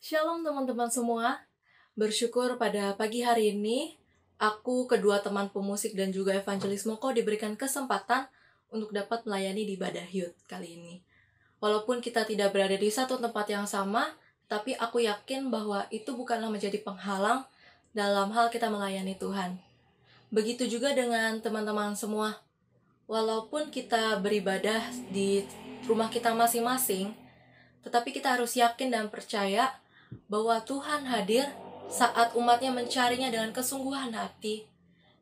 Shalom teman-teman semua. Bersyukur pada pagi hari ini, aku, kedua teman pemusik dan juga evangelis Moko diberikan kesempatan untuk dapat melayani di ibadah youth kali ini. Walaupun kita tidak berada di satu tempat yang sama, tapi aku yakin bahwa itu bukanlah menjadi penghalang dalam hal kita melayani Tuhan. Begitu juga dengan teman-teman semua. Walaupun kita beribadah di rumah kita masing-masing, tetapi kita harus yakin dan percaya bahwa Tuhan hadir saat umatnya mencarinya dengan kesungguhan hati,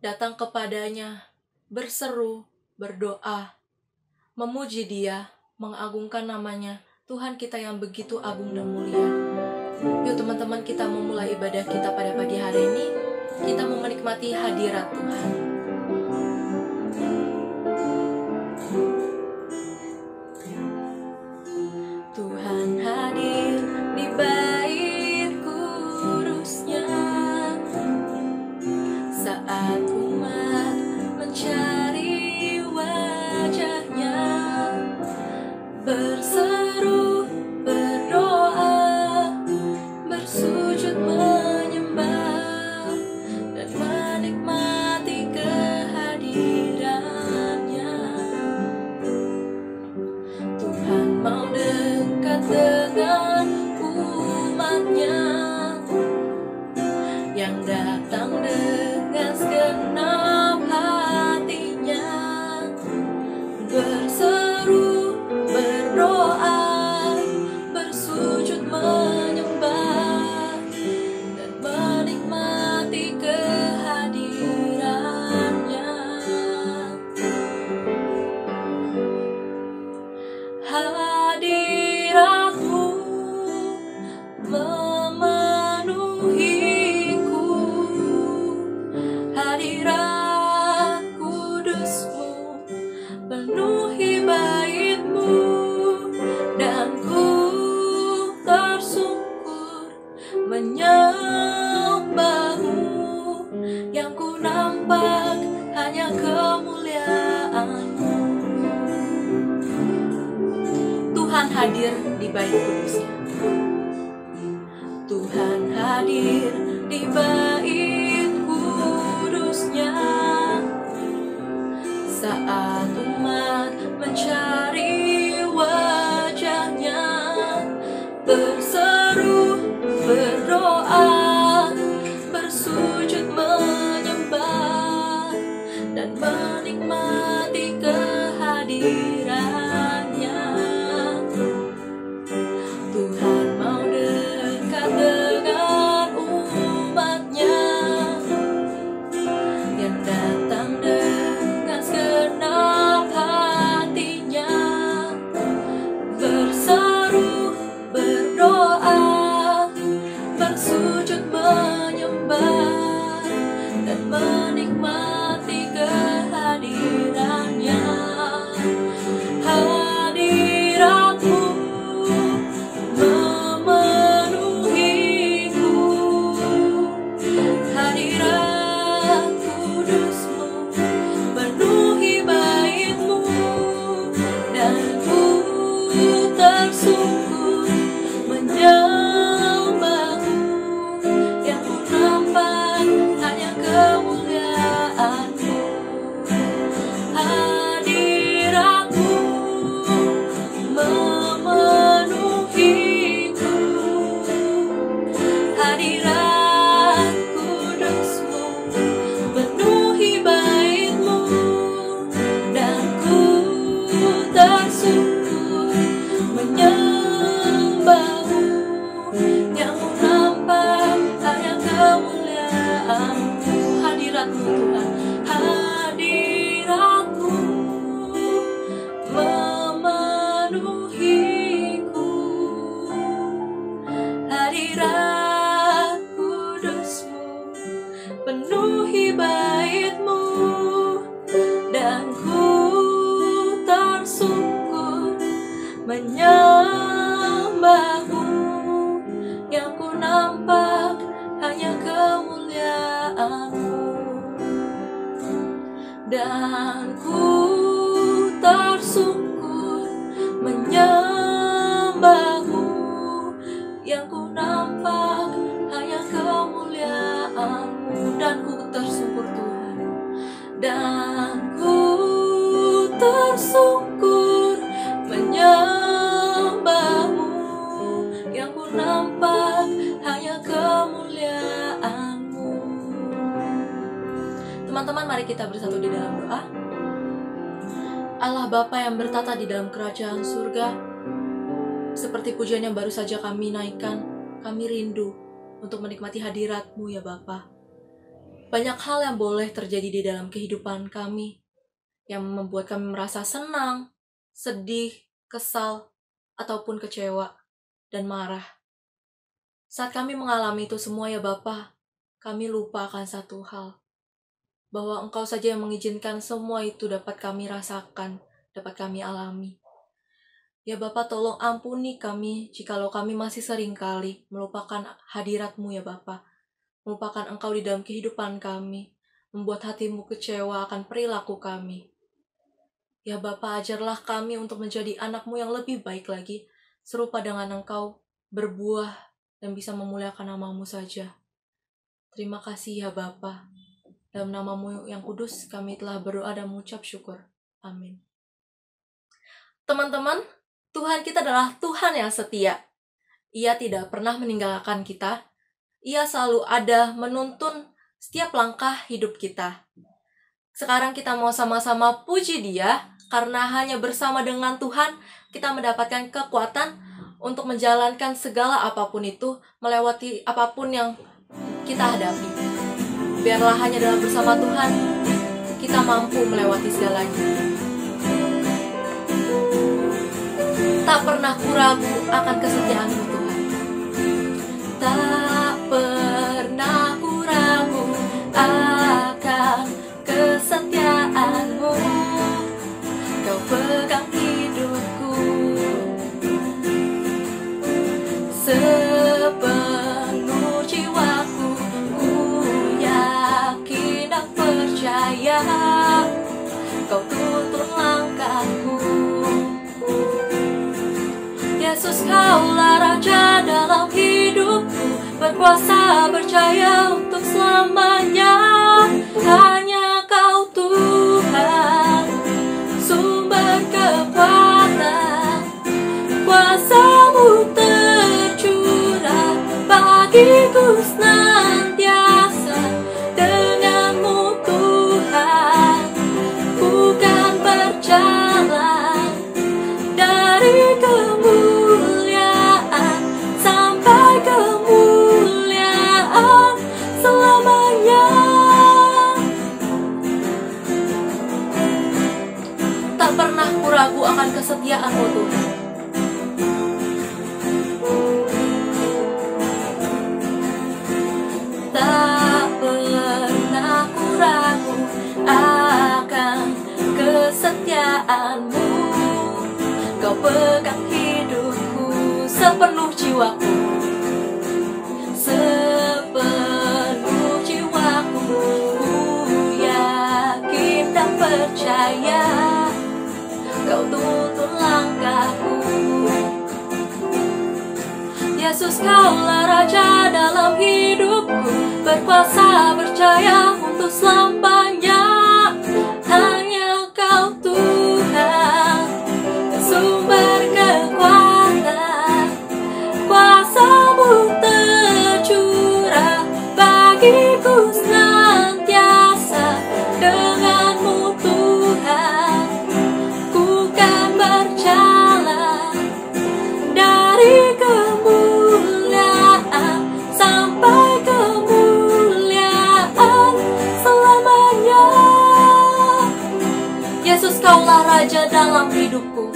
datang kepadanya, berseru, berdoa, memuji Dia, mengagungkan namanya, Tuhan kita yang begitu agung dan mulia. Yuk teman-teman, kita memulai ibadah kita pada pagi hari ini. Kita mau menikmati hadirat Tuhan. Tuhan hadir di bait kudusnya saat umat mencari wajahnya, berseru, berdoa, bersujud menyembah dan menikmati kehadirannya. Tuhan mau dekat dengan umatnya yang datang dengan segenap hatinya, berseru, berdoa, bersujud menyembah dan menikmati kehadirannya. Hadiratmu memenuhiku, hadirat kudusmu penuhi baitmu, dan ku tersungkur menyembahmu, yang ku nampak hanya kemuliaanmu. Tuhan hadir di bait kudusnya. Tuhan hadir di bait kudusnya saat umat mencari wajahnya, berseru, berdoa, bersujud menyembah dan menikmati kehadirannya. Tuhan mau dekat dengan umatnya yang datang dengan segenap hatinya, berseru, berdoa, bersujud menyembah dan menikmati kehadirannya. Hadiratmu memenuhiku, hadirat kudusmu penuhi baitmu, dan ku tersungkur menyembahmu, yang ku nampak hanya kemuliaanmu. Hadiratmu memenuhiku, hadirat kudusmu penuhi baitmu, dan ku tersungkur menyembahmu, yang ku nampak hanya kemuliaanmu. Hadiratmu Tuhan, hadiratmu memenuhiku, hadirat kudusmu penuhi baitmu, dan ku tersungkur menyembahmu, yang ku nampak hanya kemuliaanmu, dan ku tersungkur menyembahmu, yang ku nampak dan ku tersungkur Tuhan, dan ku tersungkur menyembahmu. Yang ku nampak hanya kemuliaan-Mu. Teman-teman, mari kita bersatu di dalam doa. Allah Bapa yang bertata di dalam kerajaan surga, seperti pujian yang baru saja kami naikkan, kami rindu untuk menikmati hadirat-Mu ya Bapa. Banyak hal yang boleh terjadi di dalam kehidupan kami, yang membuat kami merasa senang, sedih, kesal, ataupun kecewa, dan marah. Saat kami mengalami itu semua ya Bapa, kami lupa akan satu hal, bahwa Engkau saja yang mengizinkan semua itu dapat kami rasakan, dapat kami alami. Ya Bapa, tolong ampuni kami jikalau kami masih seringkali melupakan hadirat-Mu ya Bapa, melupakan Engkau di dalam kehidupan kami, membuat hati-Mu kecewa akan perilaku kami. Ya Bapa, ajarlah kami untuk menjadi anak-Mu yang lebih baik lagi, serupa dengan Engkau, berbuah dan bisa memuliakan nama-Mu saja. Terima kasih ya Bapa. Dalam nama-Mu yang kudus, kami telah berdoa dan mengucap syukur. Amin. Teman-teman, Tuhan kita adalah Tuhan yang setia. Ia tidak pernah meninggalkan kita. Ia selalu ada menuntun setiap langkah hidup kita. Sekarang kita mau sama-sama puji Dia, karena hanya bersama dengan Tuhan, kita mendapatkan kekuatan untuk menjalankan segala apapun itu, melewati apapun yang kita hadapi. Biarlah hanya dalam bersama Tuhan, kita mampu melewati segalanya. Tak pernah ku ragu akan kesetiaan-Mu Tuhan. Tak pernah ku ragu akan kesetiaan-Mu. Kau pegang hidupku sepenuh jiwaku. Percaya Kau tuntun langkahku. Yesus, Kaulah Raja dalam hidupku, berkuasa percaya untuk selamanya. Hanya Kau Tuhan, sumber kekuatan, kuasa-Mu tercurah bagiku senantiasa. Denganmu Tuhan, bukan berjalan dari kemuliaan sampai kemuliaan selamanya. Tak pernah ku ragu akan kesetiaan-Mu Tuhan. Tak pernah ku ragu akan kesetiaan-Mu. Kau pegang hidupku sepenuh jiwaku, sepenuh jiwaku. Ku yakin dan percaya Kau tuntun langkahku. Yesus, Kaulah Raja dalam hidupku, berkuasa percaya untuk selamanya. Hanya Kau Tuhan, sumber kekuatan, kuasa-Mu tercurah bagiku senantiasa. Denganmu Tuhan, ku kan berjalan dari kemuliaan sampai kemuliaan selamanya. Yesus, Kaulah Raja dalam hidupku.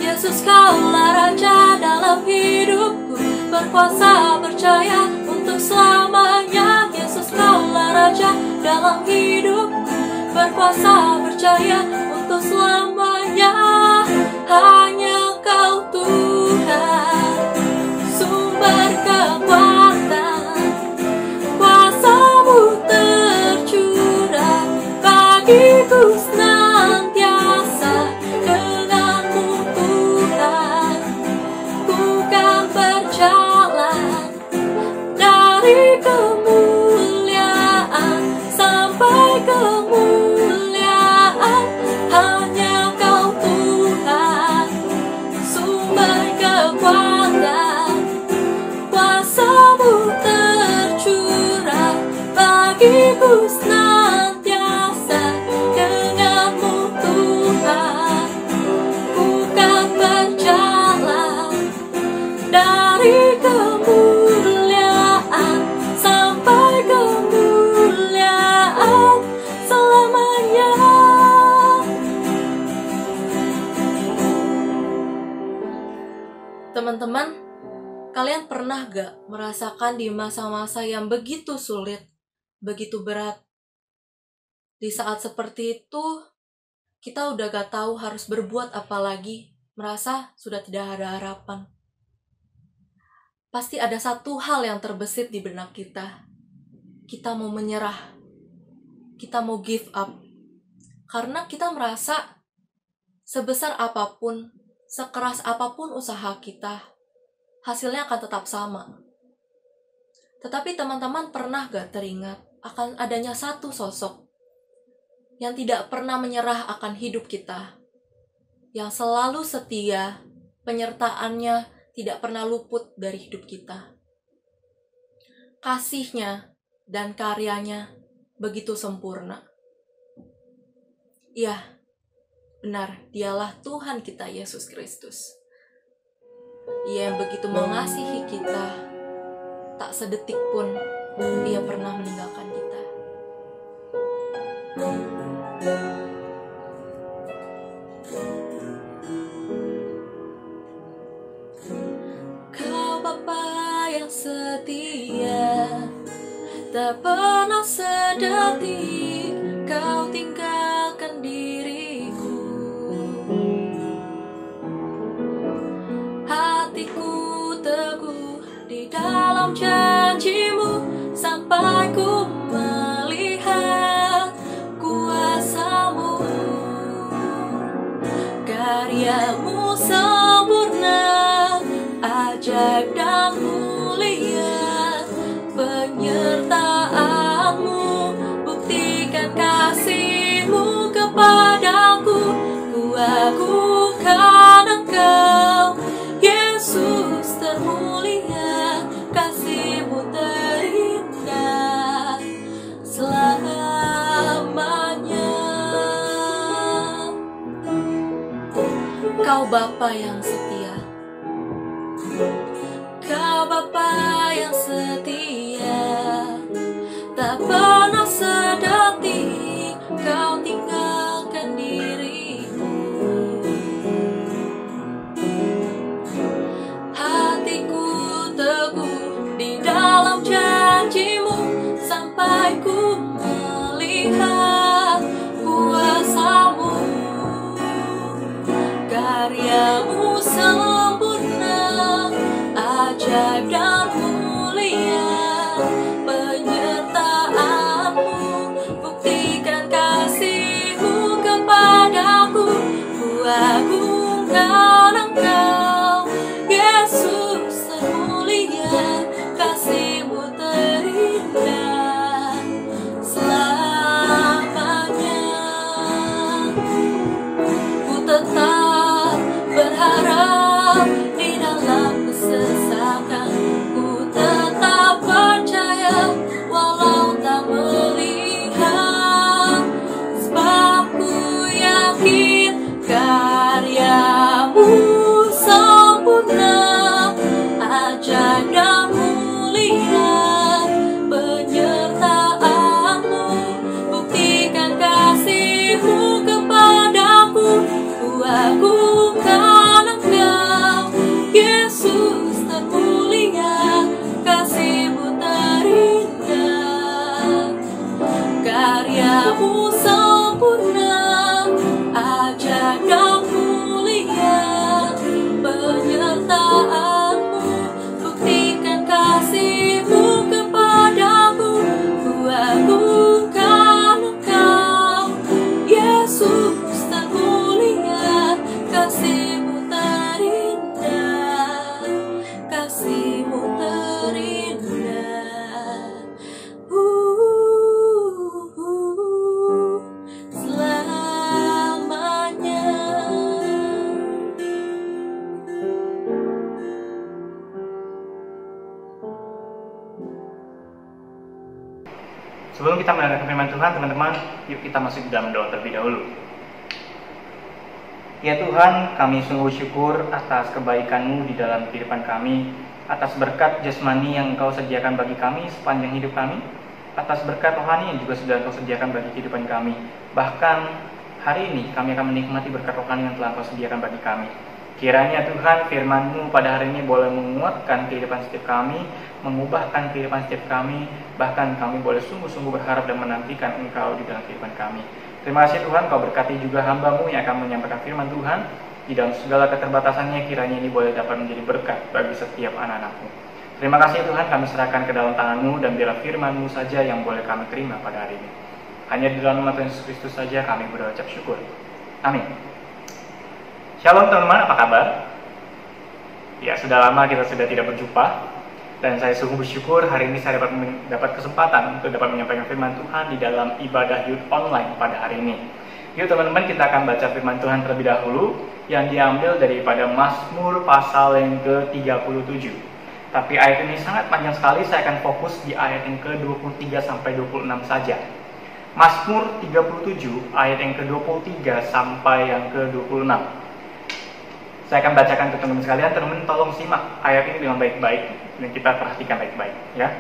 Yesus, Kaulah Raja dalam hidupku, berkuasa percaya untuk selamanya. Yesus, Kaulah Raja dalam hidupku, berkuasa percaya untuk selamanya. Hanya Kau Tuhan, sumber kekuatan, kuasa-Mu tercurah bagiku senantiasa. Denganmu Tuhan, ku kan berjalan dari kemuliaan ku senantiasa denganmu Tuhan. Ku kan berjalan dari kemuliaan sampai kemuliaan selamanya. Teman-teman, kalian pernah gak merasakan di masa-masa yang begitu sulit, begitu berat? Di saat seperti itu, kita udah gak tahu harus berbuat apa lagi, merasa sudah tidak ada harapan. Pasti ada satu hal yang terbesit di benak kita. Kita mau menyerah. Kita mau give up. Karena kita merasa sebesar apapun, sekeras apapun usaha kita, hasilnya akan tetap sama. Tetapi teman-teman pernah gak teringat akan adanya satu sosok yang tidak pernah menyerah akan hidup kita, yang selalu setia, penyertaannya tidak pernah luput dari hidup kita. Kasihnya dan karyanya begitu sempurna. Iya, benar, dialah Tuhan kita Yesus Kristus. Ia yang begitu mengasihi kita, tak sedetik pun Ia pernah meninggalkan kita. Kau Bapa yang setia, tak pernah sedetik Kau tinggalkan diriku. Hatiku teguh di dalam janji-Mu sampai ku melihat kuasa-Mu. Karya-Mu sempurna, ajaib dan mulia. Penyertaan-Mu buktikan kasih-Mu kepadaku. Ku agungkan Engkau, Yesus termulia. Kasih-Mu terindah selamanya. Kau Bapa yang setia, Kau Bapa yang setia, tak pernah sedetik Kau tinggalkan diriku. Hatiku teguh di dalam janji-Mu sampai ku melihat kuasa-Mu. Karya-Mu sempurna, ajaib dan mulia. Penyertaan-Mu buktikan kasih-Mu kepadaku. Ku agungkan Engkau, Yesus termulia. Kasih-Mu terindah selamanya. Ku tetap berharap di dalam kesesakan, Sebelum kita mendengarkan firman Tuhan, teman-teman, yuk kita masuk dalam doa terlebih dahulu. Ya Tuhan, kami sungguh syukur atas kebaikan-Mu di dalam kehidupan kami, atas berkat jasmani yang Engkau sediakan bagi kami sepanjang hidup kami, atas berkat rohani yang juga sudah Engkau sediakan bagi kehidupan kami. Bahkan hari ini kami akan menikmati berkat rohani yang telah Engkau sediakan bagi kami. Kiranya Tuhan, firman-Mu pada hari ini boleh menguatkan kehidupan setiap kami, mengubahkan kehidupan setiap kami, bahkan kami boleh sungguh-sungguh berharap dan menantikan Engkau di dalam kehidupan kami. Terima kasih Tuhan, Kau berkati juga hamba-Mu yang akan menyampaikan firman Tuhan. Di dalam segala keterbatasannya, kiranya ini boleh dapat menjadi berkat bagi setiap anak-anak-Mu. Terima kasih Tuhan, kami serahkan ke dalam tangan-Mu, dan biarlah firman-Mu saja yang boleh kami terima pada hari ini. Hanya di dalam nama Tuhan Yesus Kristus saja kami berucap syukur. Amin. Shalom teman-teman, apa kabar? Ya, sudah lama kita sudah tidak berjumpa, dan saya sungguh bersyukur hari ini saya dapat kesempatan untuk dapat menyampaikan firman Tuhan di dalam ibadah youth online pada hari ini. Yuk teman-teman, kita akan baca firman Tuhan terlebih dahulu yang diambil daripada Mazmur pasal yang ke-37. Tapi ayat ini sangat panjang sekali, saya akan fokus di ayat yang ke-23 sampai 26 saja. Mazmur 37 ayat yang ke-23 sampai yang ke-26. Saya akan bacakan ke teman-teman sekalian. Teman-teman tolong simak ayat ini dengan baik-baik dan kita perhatikan baik-baik ya.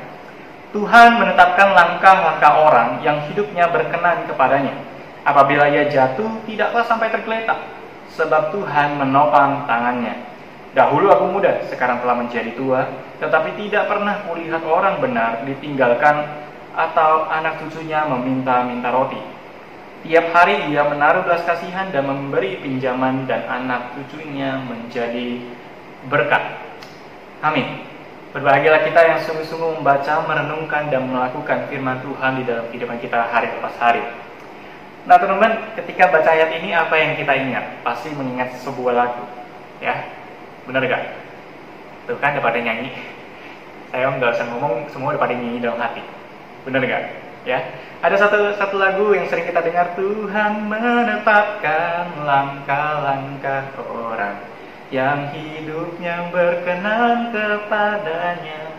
Tuhan menetapkan langkah-langkah orang yang hidupnya berkenan kepadanya. Apabila ia jatuh, tidaklah sampai tergeletak, sebab Tuhan menopang tangannya. Dahulu aku muda, sekarang telah menjadi tua, tetapi tidak pernah kulihat orang benar ditinggalkan atau anak cucunya meminta-minta roti. Tiap hari ia menaruh belas kasihan dan memberi pinjaman, dan anak cucunya menjadi berkat. Amin. Berbahagialah kita yang sungguh-sungguh membaca, merenungkan, dan melakukan firman Tuhan di dalam kehidupan kita hari lepas hari. Nah teman-teman, ketika baca ayat ini apa yang kita ingat? Pasti mengingat sebuah lagu, ya, benar gak? Tuh kan udah pada nyanyi. Saya nggak usah ngomong, semua udah pada nyanyi dalam hati, benar gak? Ya, ada satu lagu yang sering kita dengar, Tuhan menetapkan langkah-langkah orang yang hidupnya berkenan kepadanya.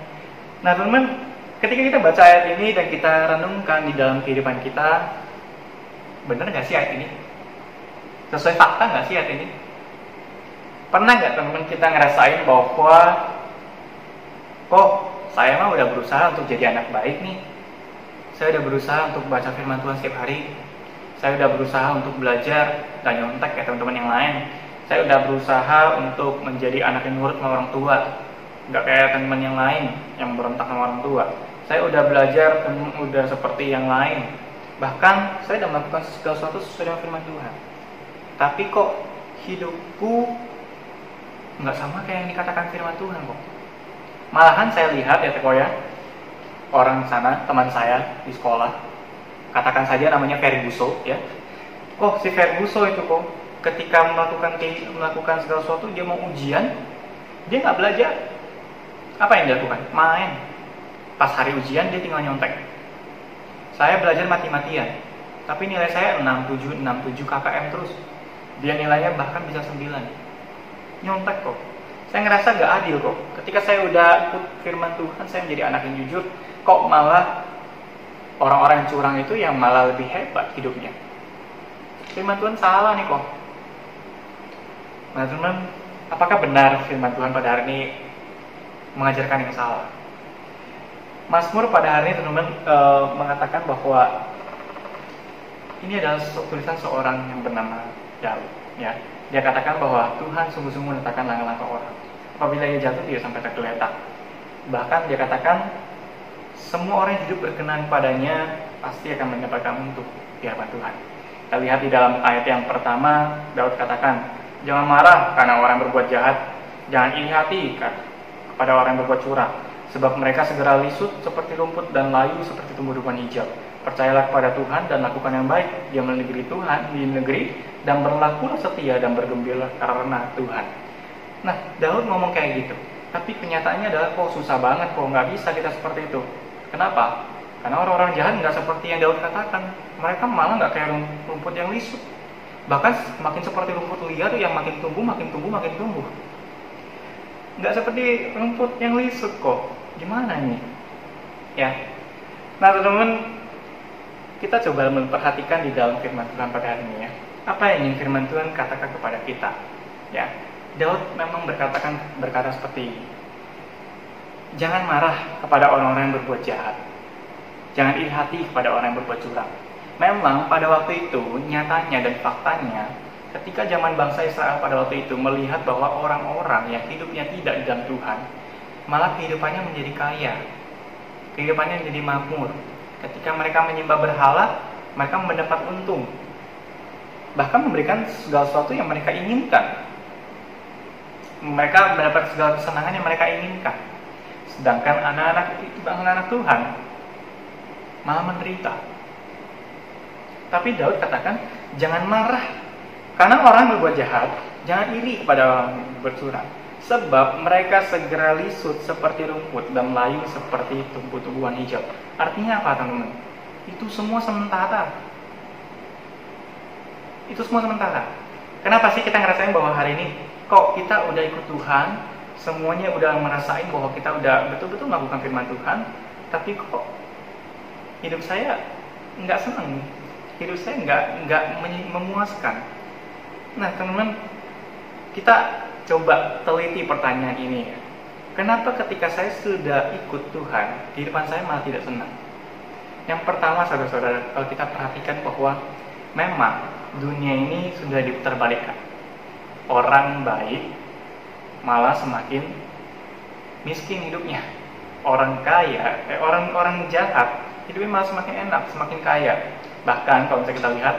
Nah teman-teman, ketika kita baca ayat ini dan kita renungkan di dalam kehidupan kita, benar nggak sih ayat ini? Sesuai fakta nggak sih ayat ini? Pernah nggak teman-teman kita ngerasain bahwa kok saya mah udah berusaha untuk jadi anak baik nih, saya udah berusaha untuk baca firman Tuhan setiap hari, saya udah berusaha untuk belajar dan nyontek kayak teman-teman yang lain, saya udah berusaha untuk menjadi anak yang nurut sama orang tua, nggak kayak teman-teman yang lain yang berontak sama orang tua. Saya udah belajar, udah seperti yang lain, bahkan saya udah melakukan segala sesuatu sesuai dengan firman Tuhan. Tapi kok hidupku nggak sama kayak yang dikatakan firman Tuhan kok. Malahan saya lihat ya Teko ya, orang sana, teman saya di sekolah, katakan saja namanya Ferguso ya. Kok si Ferguso itu kok ketika melakukan segala sesuatu, dia mau ujian, dia nggak belajar. Apa yang dia lakukan? Main. Pas hari ujian dia tinggal nyontek. Saya belajar mati-matian, tapi nilai saya 67 KKM terus. Dia nilainya bahkan bisa 9. Nyontek kok. Saya ngerasa gak adil kok. Ketika saya udah ikut firman Tuhan, saya menjadi anak yang jujur, kok malah orang-orang yang curang itu yang malah lebih hebat hidupnya. Firman Tuhan salah nih kok. Nah teman, apakah benar firman Tuhan pada hari ini mengajarkan yang salah? Mazmur pada hari ini teman-teman mengatakan bahwa ini adalah tulisan seorang yang bernama Daud. Ya, dia katakan bahwa Tuhan sungguh-sungguh menetapkan langkah-langkah orang. Apabila ia jatuh tidak sampai tergeletak. Bahkan dia katakan semua orang yang hidup berkenan padanya pasti akan mendapatkan untuk di hadapan Tuhan. Kita lihat di dalam ayat yang pertama, Daud katakan, jangan marah karena orang berbuat jahat, jangan iri hati kepada orang yang berbuat curang. Sebab mereka segera lisut seperti rumput dan layu seperti tumbuh-tumbuhan hijau. Percayalah kepada Tuhan dan lakukan yang baik. Dia menegeri Tuhan di negeri dan berlakulah setia dan bergembira karena Tuhan. Nah, Daud ngomong kayak gitu. Tapi kenyataannya adalah kok susah banget, kok nggak bisa kita seperti itu. Kenapa? Karena orang-orang jahat nggak seperti yang Daud katakan. Mereka malah nggak kayak rumput yang lisut. Bahkan makin seperti rumput liar yang makin tumbuh. Nggak seperti rumput yang lisut kok. Gimana nih? Ya. Nah teman-teman, kita coba memperhatikan di dalam firman Tuhan pada hari ini ya. Apa yang ingin firman Tuhan katakan kepada kita? Ya, Daud memang berkata seperti ini. Jangan marah kepada orang-orang yang berbuat jahat. Jangan iri hati kepada orang yang berbuat curang. Memang pada waktu itu, nyatanya dan faktanya, ketika zaman bangsa Israel pada waktu itu melihat bahwa orang-orang yang hidupnya tidak di dalam Tuhan, malah kehidupannya menjadi kaya, kehidupannya menjadi makmur. Ketika mereka menyembah berhala, mereka mendapat untung, bahkan memberikan segala sesuatu yang mereka inginkan. Mereka mendapat segala kesenangan yang mereka inginkan. Sedangkan anak-anak Tuhan malah menderita. Tapi Daud katakan, jangan marah karena orang berbuat jahat, jangan iri kepada orang bercurang, sebab mereka segera lisut seperti rumput dan layu seperti tumbuh-tumbuhan hijau. Artinya apa, teman-teman? Itu semua sementara. Itu semua sementara. Kenapa sih kita ngerasain bahwa hari ini kok kita udah ikut Tuhan, semuanya udah merasain bahwa kita udah betul-betul melakukan firman Tuhan, tapi kok hidup saya nggak senang, hidup saya nggak memuaskan. Nah, teman-teman, kita coba teliti pertanyaan ini ya. Kenapa ketika saya sudah ikut Tuhan, kehidupan saya malah tidak senang? Yang pertama, saudara-saudara, kalau kita perhatikan bahwa memang dunia ini sudah diputarbalikkan. Orang baik malah semakin miskin hidupnya. Orang kaya, orang jahat hidupnya malah semakin enak, semakin kaya. Bahkan kalau misalnya kita lihat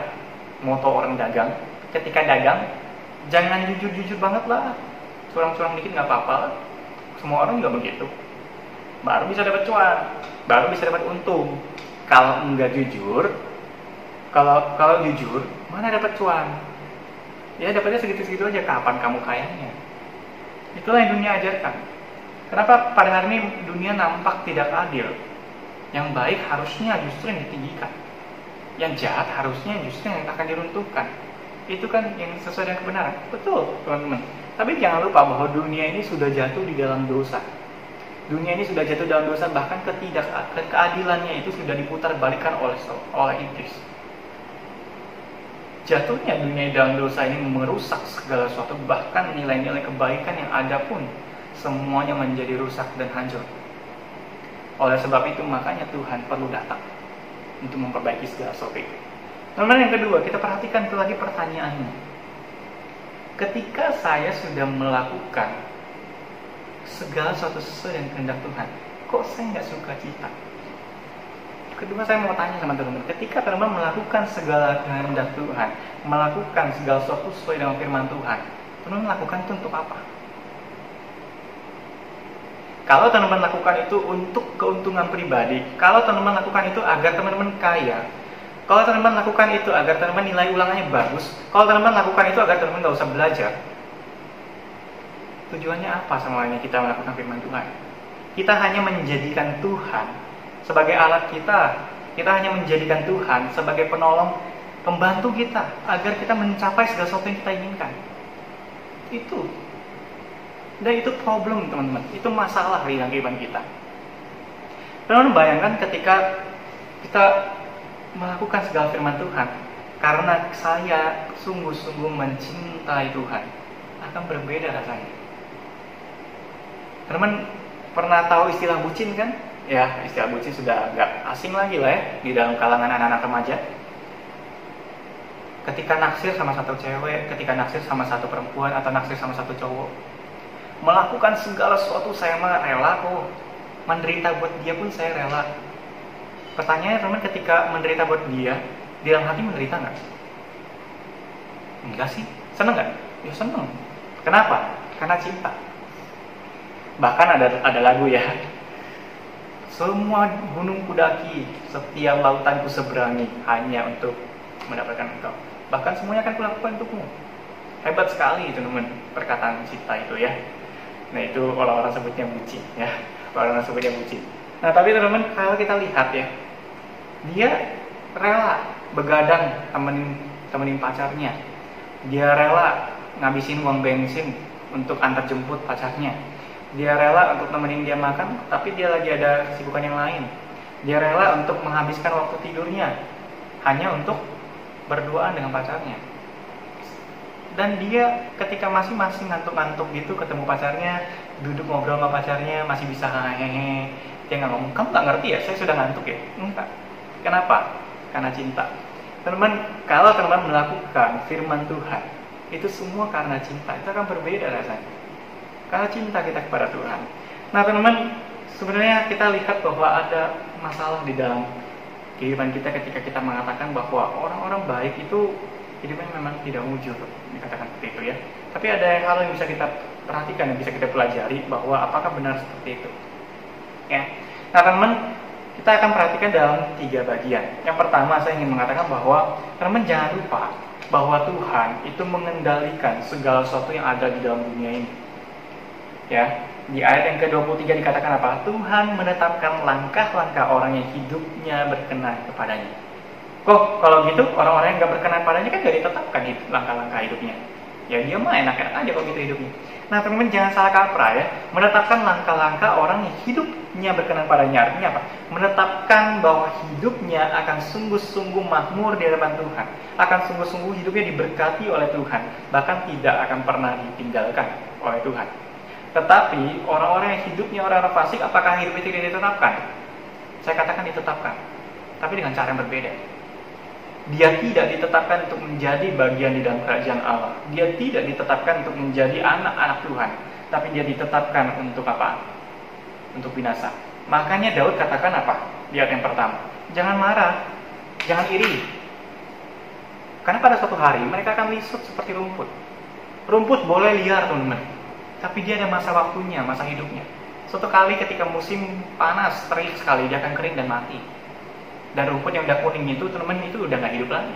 moto orang dagang, ketika dagang jangan jujur-jujur banget lah, curang-curang dikit nggak apa-apa. Semua orang juga begitu, baru bisa dapat cuan, baru bisa dapat untung. Kalau nggak jujur, kalau jujur mana dapat cuan? Ya dapatnya segitu-segitu aja. Kapan kamu kayanya? Itulah yang dunia ajarkan. Kenapa pada hari ini dunia nampak tidak adil? Yang baik harusnya justru yang ditinggikan, yang jahat harusnya justru yang akan diruntuhkan. Itu kan yang sesuai dengan kebenaran. Betul, teman-teman. Tapi jangan lupa bahwa dunia ini sudah jatuh di dalam dosa. Dunia ini sudah jatuh dalam dosa, bahkan keadilannya itu sudah diputar balikan oleh iblis. Jatuhnya dunia dalam dosa ini merusak segala sesuatu, bahkan nilai-nilai kebaikan yang ada pun semuanya menjadi rusak dan hancur. Oleh sebab itu makanya Tuhan perlu datang untuk memperbaiki segala sesuatu itu. Teman-teman, yang kedua, kita perhatikan lagi pertanyaannya. Ketika saya sudah melakukan segala sesuatu sesuai dengan kehendak Tuhan, kok saya nggak suka cita? Kedua, saya mau tanya sama teman-teman, ketika teman-teman melakukan segala kehendak Tuhan, melakukan segala sesuatu sesuai dengan firman Tuhan, teman-teman melakukan itu untuk apa? Kalau teman-teman lakukan itu untuk keuntungan pribadi, kalau teman-teman lakukan itu agar teman-teman kaya, kalau teman-teman lakukan itu agar teman-teman nilai ulangannya bagus, kalau teman-teman lakukan itu agar teman-teman nggak usah belajar, tujuannya apa semuanya kita melakukan firman Tuhan? Kita hanya menjadikan Tuhan sebagai alat kita. Kita hanya menjadikan Tuhan sebagai penolong, pembantu kita, agar kita mencapai segala sesuatu yang kita inginkan. Itu. Dan itu problem, teman-teman. Itu masalah di dalam kehidupan kita. Teman-teman bayangkan ketika kita melakukan segala firman Tuhan, karena saya sungguh-sungguh mencintai Tuhan, akan berbeda rasanya. Teman-teman pernah tahu istilah bucin kan? Ya, istilah bucin sudah agak asing lagi lah ya di dalam kalangan anak-anak remaja. Ketika naksir sama satu cewek, ketika naksir sama satu perempuan, atau naksir sama satu cowok, melakukan segala sesuatu saya mah rela kok. Menderita buat dia pun saya rela. Pertanyaannya, teman, ketika menderita buat dia, di dalam hati menderita nggak? Enggak sih. Seneng nggak? Ya seneng. Kenapa? Karena cinta. Bahkan ada lagu ya, semua gunung kudaki, setiap lautan ku seberangi, hanya untuk mendapatkan engkau. Bahkan semuanya akan kulakukan untukmu. Hebat sekali itu, teman, perkataan cinta itu ya. Nah, itu orang-orang sebutnya bucin ya. Orang-orang sebutnya bucin. Nah, tapi teman-teman, kalau kita lihat ya, dia rela begadang temenin pacarnya. Dia rela ngabisin uang bensin untuk antar jemput pacarnya. Dia rela untuk nemenin dia makan, tapi dia lagi ada kesibukan yang lain. Dia rela untuk menghabiskan waktu tidurnya hanya untuk berduaan dengan pacarnya. Dan dia ketika masih ngantuk-ngantuk gitu ketemu pacarnya, duduk ngobrol sama pacarnya, masih bisa hehehe, dia nggak ngomong, kamu nggak ngerti ya, saya sudah ngantuk ya? Enggak. Kenapa? Karena cinta. Teman-teman, kalau teman-teman melakukan firman Tuhan, itu semua karena cinta, itu akan berbeda rasanya. Karena cinta kita kepada Tuhan. Nah teman-teman, sebenarnya kita lihat bahwa ada masalah di dalam kehidupan kita ketika kita mengatakan bahwa orang-orang baik itu hidupnya memang tidak mujur, dikatakan seperti itu ya. Tapi ada hal yang bisa kita perhatikan, yang bisa kita pelajari, bahwa apakah benar seperti itu. Ya. Nah teman-teman, kita akan perhatikan dalam 3 bagian. Yang pertama, saya ingin mengatakan bahwa teman-teman jangan lupa bahwa Tuhan itu mengendalikan segala sesuatu yang ada di dalam dunia ini. Ya, di ayat yang ke-23 dikatakan apa? Tuhan menetapkan langkah-langkah orang yang hidupnya berkenan kepadanya. Kok kalau gitu orang-orang yang gak berkenan padanya kan gak ditetapkan langkah-langkah hidupnya. Ya dia mah enak-enak aja kok gitu hidupnya. Nah teman-teman jangan salah kaprah ya. Menetapkan langkah-langkah orang yang hidupnya berkenan padanya artinya apa? Menetapkan bahwa hidupnya akan sungguh-sungguh makmur di hadapan Tuhan, akan sungguh-sungguh hidupnya diberkati oleh Tuhan, bahkan tidak akan pernah ditinggalkan oleh Tuhan. Tetapi orang-orang yang hidupnya orang-orang fasik, apakah hidupnya tidak ditetapkan? Saya katakan ditetapkan, tapi dengan cara yang berbeda. Dia tidak ditetapkan untuk menjadi bagian di dalam kerajaan Allah. Dia tidak ditetapkan untuk menjadi anak-anak Tuhan, tapi dia ditetapkan untuk apa? Untuk binasa. Makanya Daud katakan apa? Di ayat yang pertama, jangan marah, jangan iri, karena pada suatu hari mereka akan lisut seperti rumput. Rumput boleh liar teman-teman, tapi dia ada masa waktunya, masa hidupnya. Suatu kali ketika musim panas, terik sekali, dia akan kering dan mati. Dan rumput yang udah kuning itu, teman-teman, itu udah gak hidup lagi.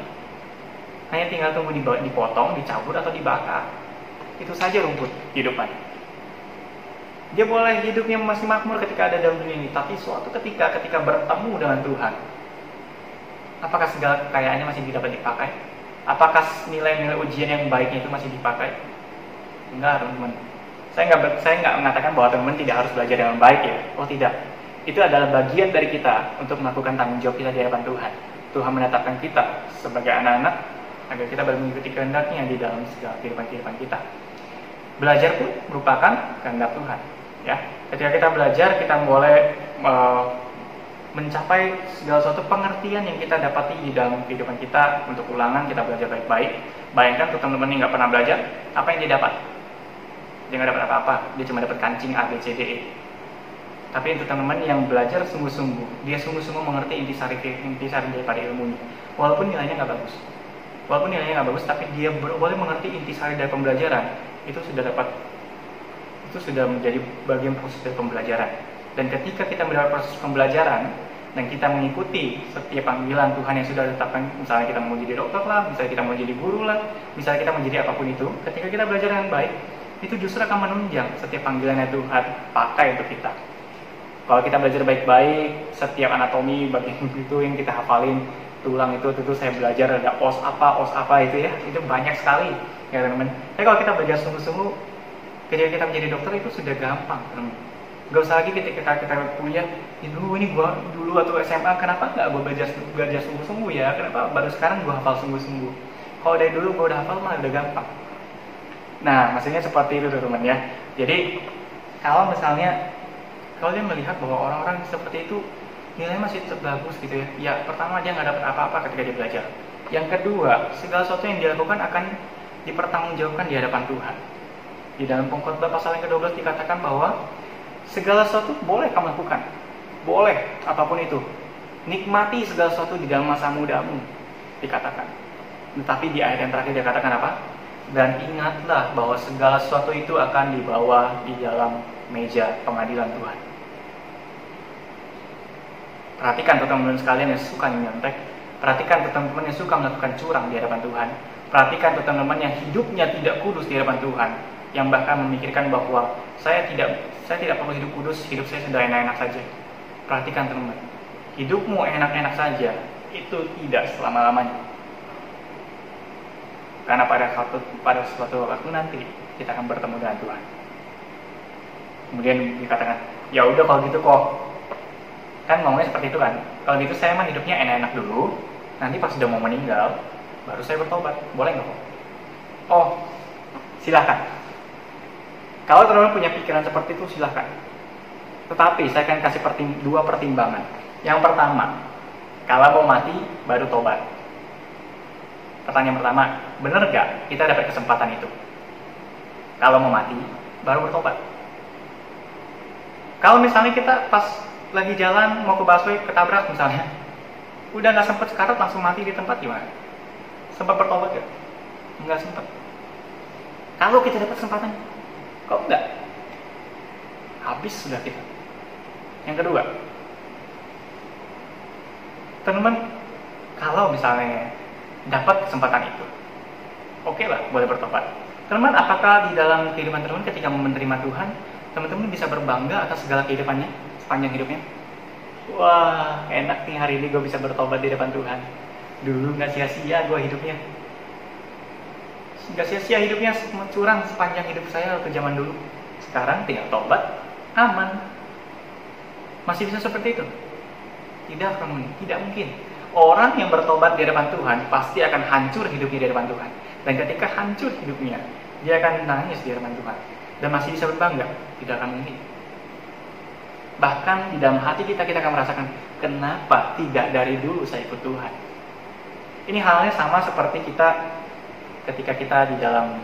Hanya tinggal tunggu dipotong, dicabut, atau dibakar. Itu saja rumput kehidupan. Dia boleh hidupnya masih makmur ketika ada dalam dunia ini, tapi suatu ketika bertemu dengan Tuhan, apakah segala kekayaannya masih dapat dipakai? Apakah nilai-nilai ujian yang baiknya itu masih dipakai? Enggak, teman-teman. Saya nggak mengatakan bahwa teman-teman tidak harus belajar dengan baik ya. Oh tidak. Itu adalah bagian dari kita untuk melakukan tanggung jawab kita di hadapan Tuhan. Tuhan menetapkan kita sebagai anak-anak agar kita mengikuti kehendaknya di dalam segala kehidupan kita. Belajar pun merupakan kehendak Tuhan. Ya, ketika kita belajar, kita boleh mencapai segala sesuatu pengertian yang kita dapati di dalam kehidupan kita. Untuk ulangan kita belajar baik-baik. Bayangkan untuk teman-teman yang nggak pernah belajar, apa yang dia dapat? Dia nggak dapat apa-apa, dia cuma dapat kancing A, B, C, D, E. Tapi untuk teman-teman yang belajar sungguh-sungguh, dia sungguh-sungguh mengerti intisari daripada ilmunya. Walaupun nilainya nggak bagus, tapi dia boleh mengerti intisari dari pembelajaran. Itu sudah menjadi bagian proses dari pembelajaran. Dan ketika kita mendapat proses pembelajaran dan kita mengikuti setiap panggilan Tuhan yang sudah ditetapkan, misalnya kita mau jadi dokter lah, misalnya kita mau jadi guru lah, misalnya kita mau jadi apapun itu, ketika kita belajar dengan baik, itu justru akan menunjang setiap panggilan yang Tuhan pakai untuk kita. Kalau kita belajar baik-baik, setiap anatomi bagian itu yang kita hafalin, tulang itu saya belajar ada os apa itu ya, itu banyak sekali ya teman-teman. Tapi kalau kita belajar sungguh-sungguh, ketika kita menjadi dokter itu sudah gampang teman-teman. Gak usah lagi ketika kita kuliah, ini gua dulu atau SMA, kenapa nggak gua belajar sungguh-sungguh ya? Kenapa baru sekarang gua hafal sungguh-sungguh? Kalau dari dulu gua udah hafal mah udah gampang. Nah, maksudnya seperti itu teman-teman ya. Jadi kalau misalnya kalian melihat bahwa orang-orang seperti itu nilainya masih bagus gitu ya. Ya, pertama dia nggak dapat apa-apa ketika dia belajar. Yang kedua, segala sesuatu yang dilakukan akan dipertanggungjawabkan di hadapan Tuhan. Di dalam Pengkhotbah pasal yang ke-12 dikatakan bahwa segala sesuatu boleh kamu lakukan. Boleh, apapun itu. Nikmati segala sesuatu di dalam masa mudamu, dikatakan. Tetapi di ayat yang terakhir dikatakan apa? Dan ingatlah bahwa segala sesuatu itu akan dibawa di dalam meja pengadilan Tuhan. Perhatikan teman-teman sekalian yang suka nyontek. Perhatikan teman-teman yang suka melakukan curang di hadapan Tuhan. Perhatikan teman-teman yang hidupnya tidak kudus di hadapan Tuhan, yang bahkan memikirkan bahwa saya tidak perlu hidup kudus, hidup saya sudah enak-enak saja. Perhatikan teman-teman, hidupmu enak-enak saja itu tidak selama-lamanya. Karena pada suatu waktu nanti kita akan bertemu dengan Tuhan. Kemudian dikatakan, ya udah kalau gitu kok, kan ngomongnya seperti itu kan. Kalau gitu saya mah hidupnya enak-enak dulu, Nanti pas sudah mau meninggal, baru saya bertobat. Boleh nggak kok? Oh, silahkan. Kalau teman-teman punya pikiran seperti itu, silahkan. Tetapi saya akan kasih dua pertimbangan. Yang pertama, kalau mau mati, baru tobat. Pertanyaan pertama, benar nggak kita dapat kesempatan itu? Kalau mau mati, baru bertobat. Kalau misalnya kita pas lagi jalan mau ke busway, ketabrak misalnya, udah nggak sempet sekarat langsung mati di tempat, gimana? Sempat bertobat nggak? Nggak sempat. Kalau kita dapat kesempatan, kok nggak? Habis sudah kita. Yang kedua, teman-teman, kalau misalnya dapat kesempatan itu, oke lah, boleh bertobat. Teman-teman, apakah di dalam kehidupan teman-teman ketika menerima Tuhan, teman-teman bisa berbangga atas segala kehidupannya, sepanjang hidupnya? Wah, enak nih hari ini gue bisa bertobat di depan Tuhan. Dulu nggak sia-sia gue hidupnya. Nggak sia-sia hidupnya curang sepanjang hidup saya waktu zaman dulu. Sekarang tinggal tobat, aman. Masih bisa seperti itu? Tidak, teman-teman, tidak mungkin. Orang yang bertobat di hadapan Tuhan pasti akan hancur hidupnya di hadapan Tuhan. Dan ketika hancur hidupnya, dia akan nangis di hadapan Tuhan. Dan masih bisa berbangga? Tidak akan mungkin. Bahkan di dalam hati kita akan merasakan, kenapa tidak dari dulu saya ikut Tuhan? Ini halnya sama seperti kita ketika kita di dalam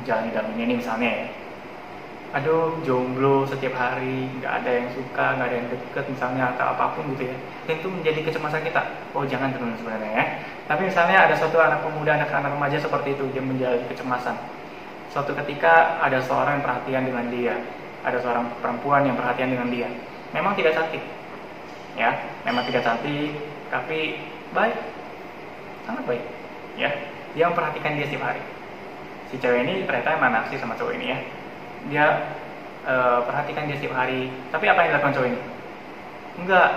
jalan di dalam ini misalnya ya. Aduh, jomblo setiap hari, nggak ada yang suka, nggak ada yang deket misalnya, atau apapun gitu ya. Dan itu menjadi kecemasan kita. Oh, jangan teman-teman sebenarnya ya. Tapi misalnya ada suatu anak pemuda, anak remaja seperti itu, dia menjadi kecemasan. Suatu ketika ada seorang yang perhatian dengan dia, ada seorang perempuan yang perhatian dengan dia. Memang tidak cantik, ya, memang tidak cantik, tapi baik, sangat baik, ya. Dia memperhatikan dia setiap hari. Si cewek ini ternyata emang naksir sama cowok ini ya. Dia perhatikan dia setiap hari. Tapi apa yang dilakukan cowok ini? Enggak,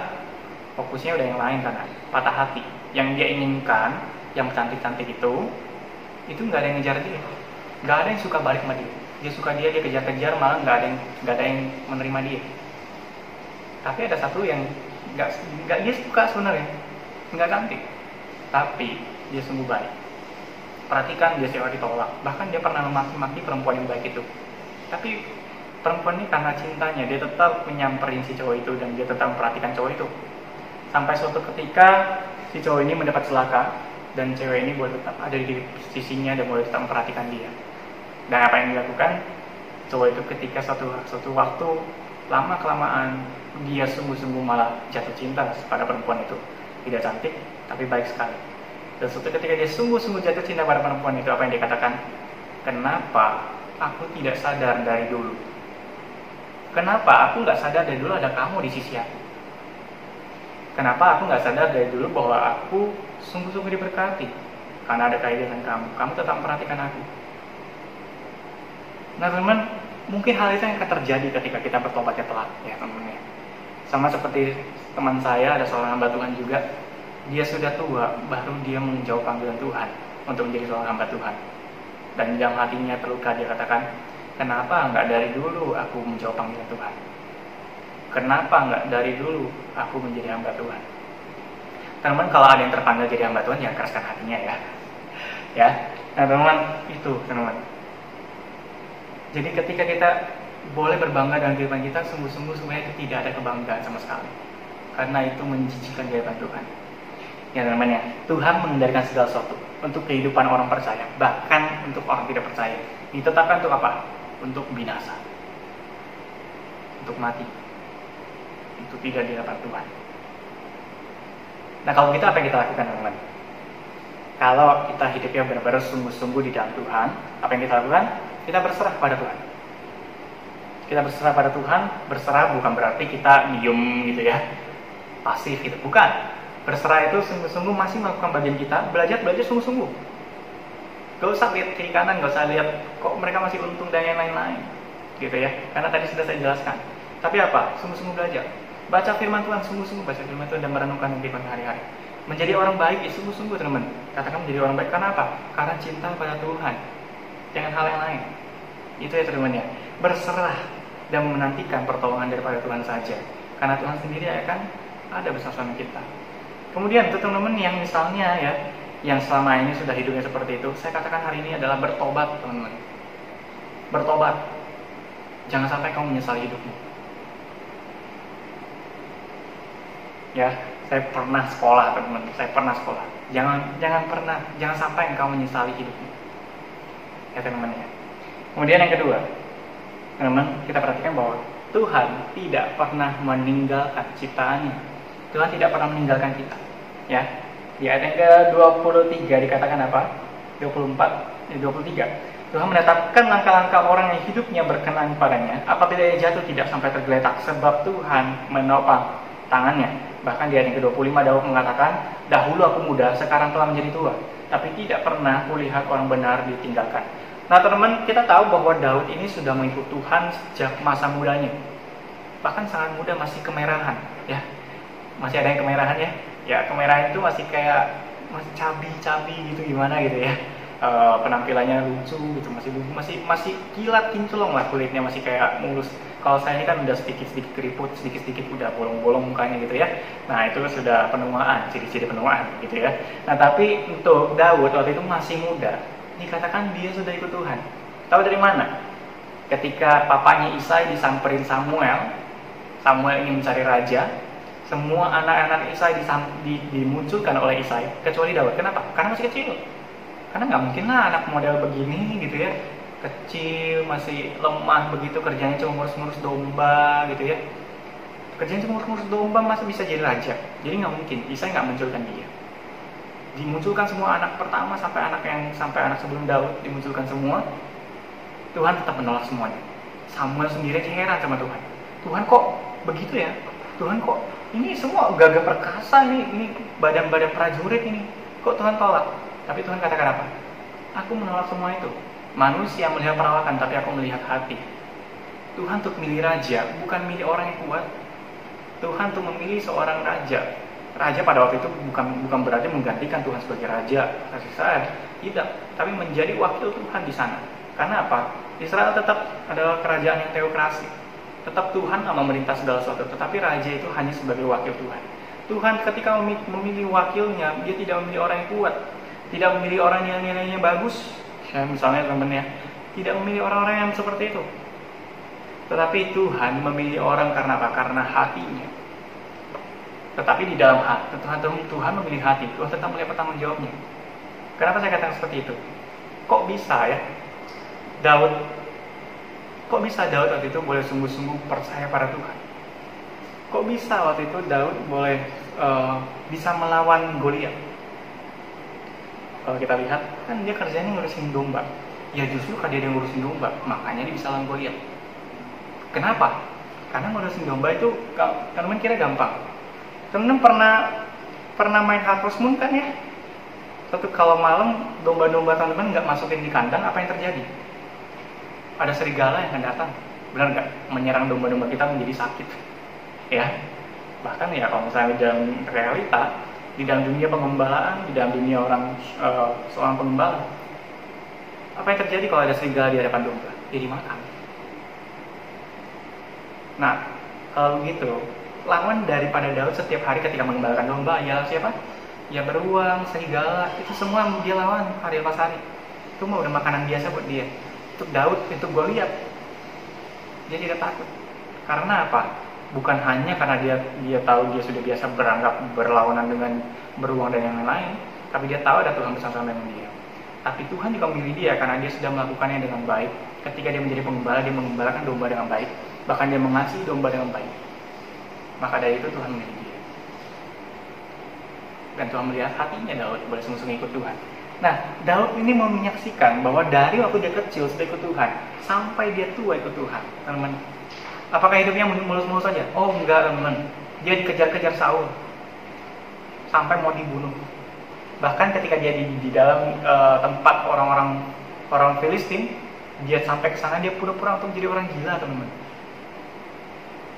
fokusnya udah yang lain karena patah hati. Yang dia inginkan, yang cantik-cantik itu nggak ada yang ngejar dia, nggak ada yang suka balik sama dia. Dia suka dia kejar-kejar, malah nggak ada yang menerima dia. Tapi ada satu yang nggak dia suka sebenarnya, nggak cantik, tapi dia sungguh baik. Perhatikan dia setiap hari ditolak. Bahkan dia pernah memaki-maki perempuan yang baik itu. Tapi perempuan ini karena cintanya dia tetap menyamperin si cowok itu dan dia tetap memperhatikan cowok itu. Sampai suatu ketika si cowok ini mendapat celaka dan cewek ini boleh tetap ada di sisinya dan boleh tetap memperhatikan dia. Dan apa yang dilakukan cowok itu ketika suatu waktu lama kelamaan dia sungguh-sungguh malah jatuh cinta pada perempuan itu. Tidak cantik tapi baik sekali. Dan suatu ketika dia sungguh-sungguh jatuh cinta pada perempuan itu, apa yang dia katakan? Kenapa aku tidak sadar dari dulu? Kenapa aku nggak sadar dari dulu ada kamu di sisi aku? Kenapa aku nggak sadar dari dulu bahwa aku sungguh-sungguh diberkati? Karena ada kehadiran kamu tetap memperhatikan aku. Nah teman-teman, mungkin hal itu yang akan terjadi ketika kita bertobatnya telat ya teman-teman. Sama seperti teman saya, ada seorang hamba Tuhan juga. Dia sudah tua, baru dia menjawab panggilan Tuhan untuk menjadi seorang hamba Tuhan. Dan di dalam hatinya terluka, dia katakan, kenapa nggak dari dulu aku menjawab panggilan Tuhan? Kenapa nggak dari dulu aku menjadi hamba Tuhan? Teman-teman, kalau ada yang terpanggil jadi hamba Tuhan, jangan keraskan hatinya ya. Ya, nah teman-teman, itu teman-teman. Jadi ketika kita boleh berbangga dengan kehidupan kita, sungguh-sungguh sebenarnya tidak ada kebanggaan sama sekali. Karena itu menjijikan di hadapan Tuhan. Ya teman-teman ya, Tuhan mengendalikan segala sesuatu untuk kehidupan orang percaya, bahkan untuk orang tidak percaya. Ditetapkan untuk apa? Untuk binasa, untuk mati, untuk tidak di hadapan Tuhan. Nah kalau kita apa yang kita lakukan teman-teman? Kalau kita hidupnya benar-benar sungguh-sungguh di dalam Tuhan, apa yang kita lakukan? Kita berserah pada Tuhan. Kita berserah pada Tuhan. Berserah bukan berarti kita diem gitu ya, pasif gitu, bukan. Berserah itu sungguh-sungguh masih melakukan bagian kita, belajar sungguh-sungguh. Gak usah lihat kiri kanan, gak usah lihat kok mereka masih untung dan yang lain-lain, gitu ya. Karena tadi sudah saya jelaskan. Tapi apa? Sungguh-sungguh belajar. Baca firman Tuhan, sungguh-sungguh baca firman Tuhan dan merenungkan kehidupan hari-hari. Menjadi orang baik, sungguh-sungguh teman. Katakan menjadi orang baik. Karena apa? Karena cinta pada Tuhan. Jangan hal yang lain. Itu ya teman ya. Berserah dan menantikan pertolongan daripada Tuhan saja. Karena Tuhan sendiri akan ada bersama kita. Kemudian untuk teman-teman yang misalnya ya, yang selama ini sudah hidupnya seperti itu, saya katakan hari ini adalah bertobat, teman-teman. Bertobat. Jangan sampai kamu menyesali hidupmu. Ya, saya pernah sekolah, teman-teman. Saya pernah sekolah. Jangan sampai engkau menyesali hidupmu. Ya, teman-teman ya. Kemudian yang kedua, teman-teman, kita perhatikan bahwa Tuhan tidak pernah meninggalkan ciptaannya. Tuhan tidak pernah meninggalkan kita. Ya. Di ayat yang ke-23 dikatakan apa? 23. Tuhan menetapkan langkah-langkah orang yang hidupnya berkenan padanya apabila ia jatuh tidak sampai tergeletak, sebab Tuhan menopang tangannya. Bahkan di ayat yang ke-25 Daud mengatakan, dahulu aku muda, sekarang telah menjadi tua, tapi tidak pernah kulihat orang benar ditinggalkan. Nah teman-teman, kita tahu bahwa Daud ini sudah mengikut Tuhan sejak masa mudanya. Bahkan sangat muda, masih kemerahan, ya. Masih ada yang kemerahan ya. Ya, kemerahan itu masih kayak masih cabi-cabi gitu, gimana gitu ya. Penampilannya lucu gitu, masih kilat kinclong lah kulitnya, masih kayak mulus. Kalau saya ini kan udah sedikit-sedikit keriput, sedikit-sedikit udah bolong-bolong mukanya gitu ya. Nah, itu sudah penuaan, ciri-ciri penuaan gitu ya. Nah, tapi untuk Daud waktu itu masih muda. Dikatakan dia sudah ikut Tuhan. Tahu dari mana? Ketika papanya Isai disamperin Samuel ingin mencari raja, semua anak-anak Isai dimunculkan oleh Isai, kecuali Daud. Kenapa? Karena masih kecil. Karena nggak mungkin lah anak model begini gitu ya, kecil, masih lemah begitu, kerjanya cuma ngurus-ngurus domba gitu ya. Kerjanya cuma ngurus-ngurus domba, masih bisa jadi raja. Jadi nggak mungkin, Isai nggak munculkan dia. Dimunculkan semua anak pertama sampai anak sebelum Daud dimunculkan semua. Tuhan tetap menolak semuanya. Samuel sendiri heran sama Tuhan. Tuhan kok begitu ya? Tuhan kok ini semua gagah perkasa nih, ini badan-badan prajurit ini. Kok Tuhan tolak? Tapi Tuhan katakan apa? Aku menolak semua itu. Manusia melihat perawakan, tapi aku melihat hati. Tuhan untuk milih raja, bukan milih orang yang kuat. Tuhan untuk memilih seorang raja. Raja pada waktu itu bukan berarti menggantikan Tuhan sebagai raja kasih sayang, tidak, tapi menjadi wakil Tuhan di sana. Karena apa? Israel tetap adalah kerajaan yang teokrasi. Tetap Tuhan memerintah segala sesuatu, tetapi raja itu hanya sebagai wakil Tuhan. Tuhan ketika memilih wakilnya, dia tidak memilih orang yang kuat, tidak memilih orang yang nilainya bagus. Misalnya teman-teman ya, tidak memilih orang-orang yang seperti itu. Tetapi Tuhan memilih orang karena apa? Karena hatinya. Tetapi di dalam hati, Tuhan memilih hati, Tuhan tetap melihat pertanggung jawabnya. Kenapa saya katakan seperti itu? Kok bisa ya Daud waktu itu boleh sungguh-sungguh percaya pada Tuhan? Kok bisa waktu itu Daud boleh bisa melawan Goliat? Kalau kita lihat, kan dia kerjanya ngurusin domba. Ya justru karena dia ngurusin domba, makanya dia bisa lawan Goliat. Kenapa? Karena ngurusin domba itu, teman-teman kira gampang. Teman-teman pernah main Harvest Moon kan ya? Satu kalau malam domba-domba teman-teman nggak masukin di kandang, apa yang terjadi? Ada serigala yang akan datang, benar nggak? Menyerang domba-domba kita menjadi sakit, ya. Bahkan ya kalau misalnya di dalam realita, di dalam dunia pengembalaan, di dalam dunia seorang pengembala, apa yang terjadi kalau ada serigala di hadapan domba? Dia dimakan. Nah, kalau begitu, lawan daripada Daud setiap hari ketika mengembalakan domba ialah siapa? Ya beruang, serigala, itu semua dia lawan hari lepas hari. Itu mah udah makanan biasa buat dia. Untuk Daud, itu Goliat, dia tidak takut. Karena apa? Bukan hanya karena dia tahu dia sudah biasa berlawanan dengan beruang dan yang lain, tapi dia tahu ada Tuhan bersama-sama dengan dia. Tapi Tuhan juga memilih dia karena dia sudah melakukannya dengan baik. Ketika dia menjadi pengembala, dia mengembalakan domba dengan baik, bahkan dia mengasihi domba dengan baik. Maka dari itu Tuhan memilih dia. Dan Tuhan melihat hatinya Daud boleh sungguh-sungguh ikut Tuhan. Nah, Daud ini mau menyaksikan bahwa dari waktu dia kecil sudah ikut Tuhan, sampai dia tua ikut Tuhan. Teman-teman, apakah hidupnya mulus-mulus saja? Oh enggak, teman-teman. Dia dikejar-kejar Saul sampai mau dibunuh. Bahkan ketika dia di dalam tempat orang Filistin, dia sampai ke sana dia pura-pura untuk jadi orang gila, teman-teman.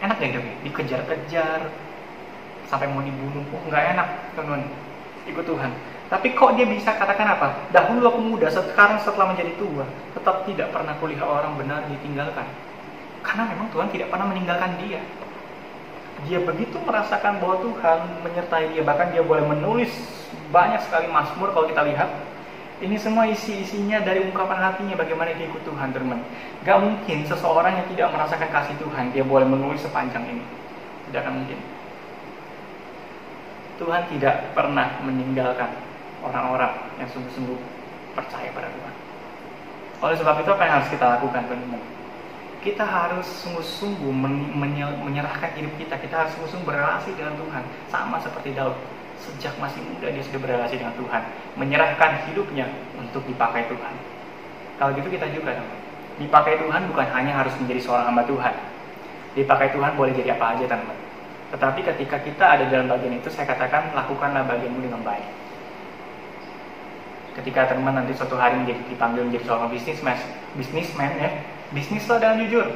Enak gak hidupnya? Dikejar-kejar sampai mau dibunuh. Oh nggak enak, teman-teman, ikut Tuhan. Tapi kok dia bisa katakan apa? Dahulu aku muda, sekarang setelah menjadi tua, tetap tidak pernah kulihat orang benar ditinggalkan. Karena memang Tuhan tidak pernah meninggalkan dia. Dia begitu merasakan bahwa Tuhan menyertai dia, bahkan dia boleh menulis banyak sekali mazmur. Kalau kita lihat, ini semua isi-isinya dari ungkapan hatinya bagaimana dia ikut Tuhan, teman. Gak mungkin seseorang yang tidak merasakan kasih Tuhan dia boleh menulis sepanjang ini. Tidak akan mungkin. Tuhan tidak pernah meninggalkan orang-orang yang sungguh-sungguh percaya pada Tuhan. Oleh sebab itu apa yang harus kita lakukan, teman-teman? Kita harus sungguh-sungguh menyerahkan hidup kita. Kita harus sungguh-sungguh berrelasi dengan Tuhan. Sama seperti Daud, sejak masih muda dia sudah berrelasi dengan Tuhan, menyerahkan hidupnya untuk dipakai Tuhan. Kalau gitu kita juga, teman. Dipakai Tuhan bukan hanya harus menjadi seorang hamba Tuhan. Dipakai Tuhan boleh jadi apa aja, teman. Tetapi ketika kita ada dalam bagian itu, saya katakan lakukanlah bagianmu dengan baik. Ketika teman nanti suatu hari dipanggil menjadi seorang bisnismen ya, bisnislah dengan jujur.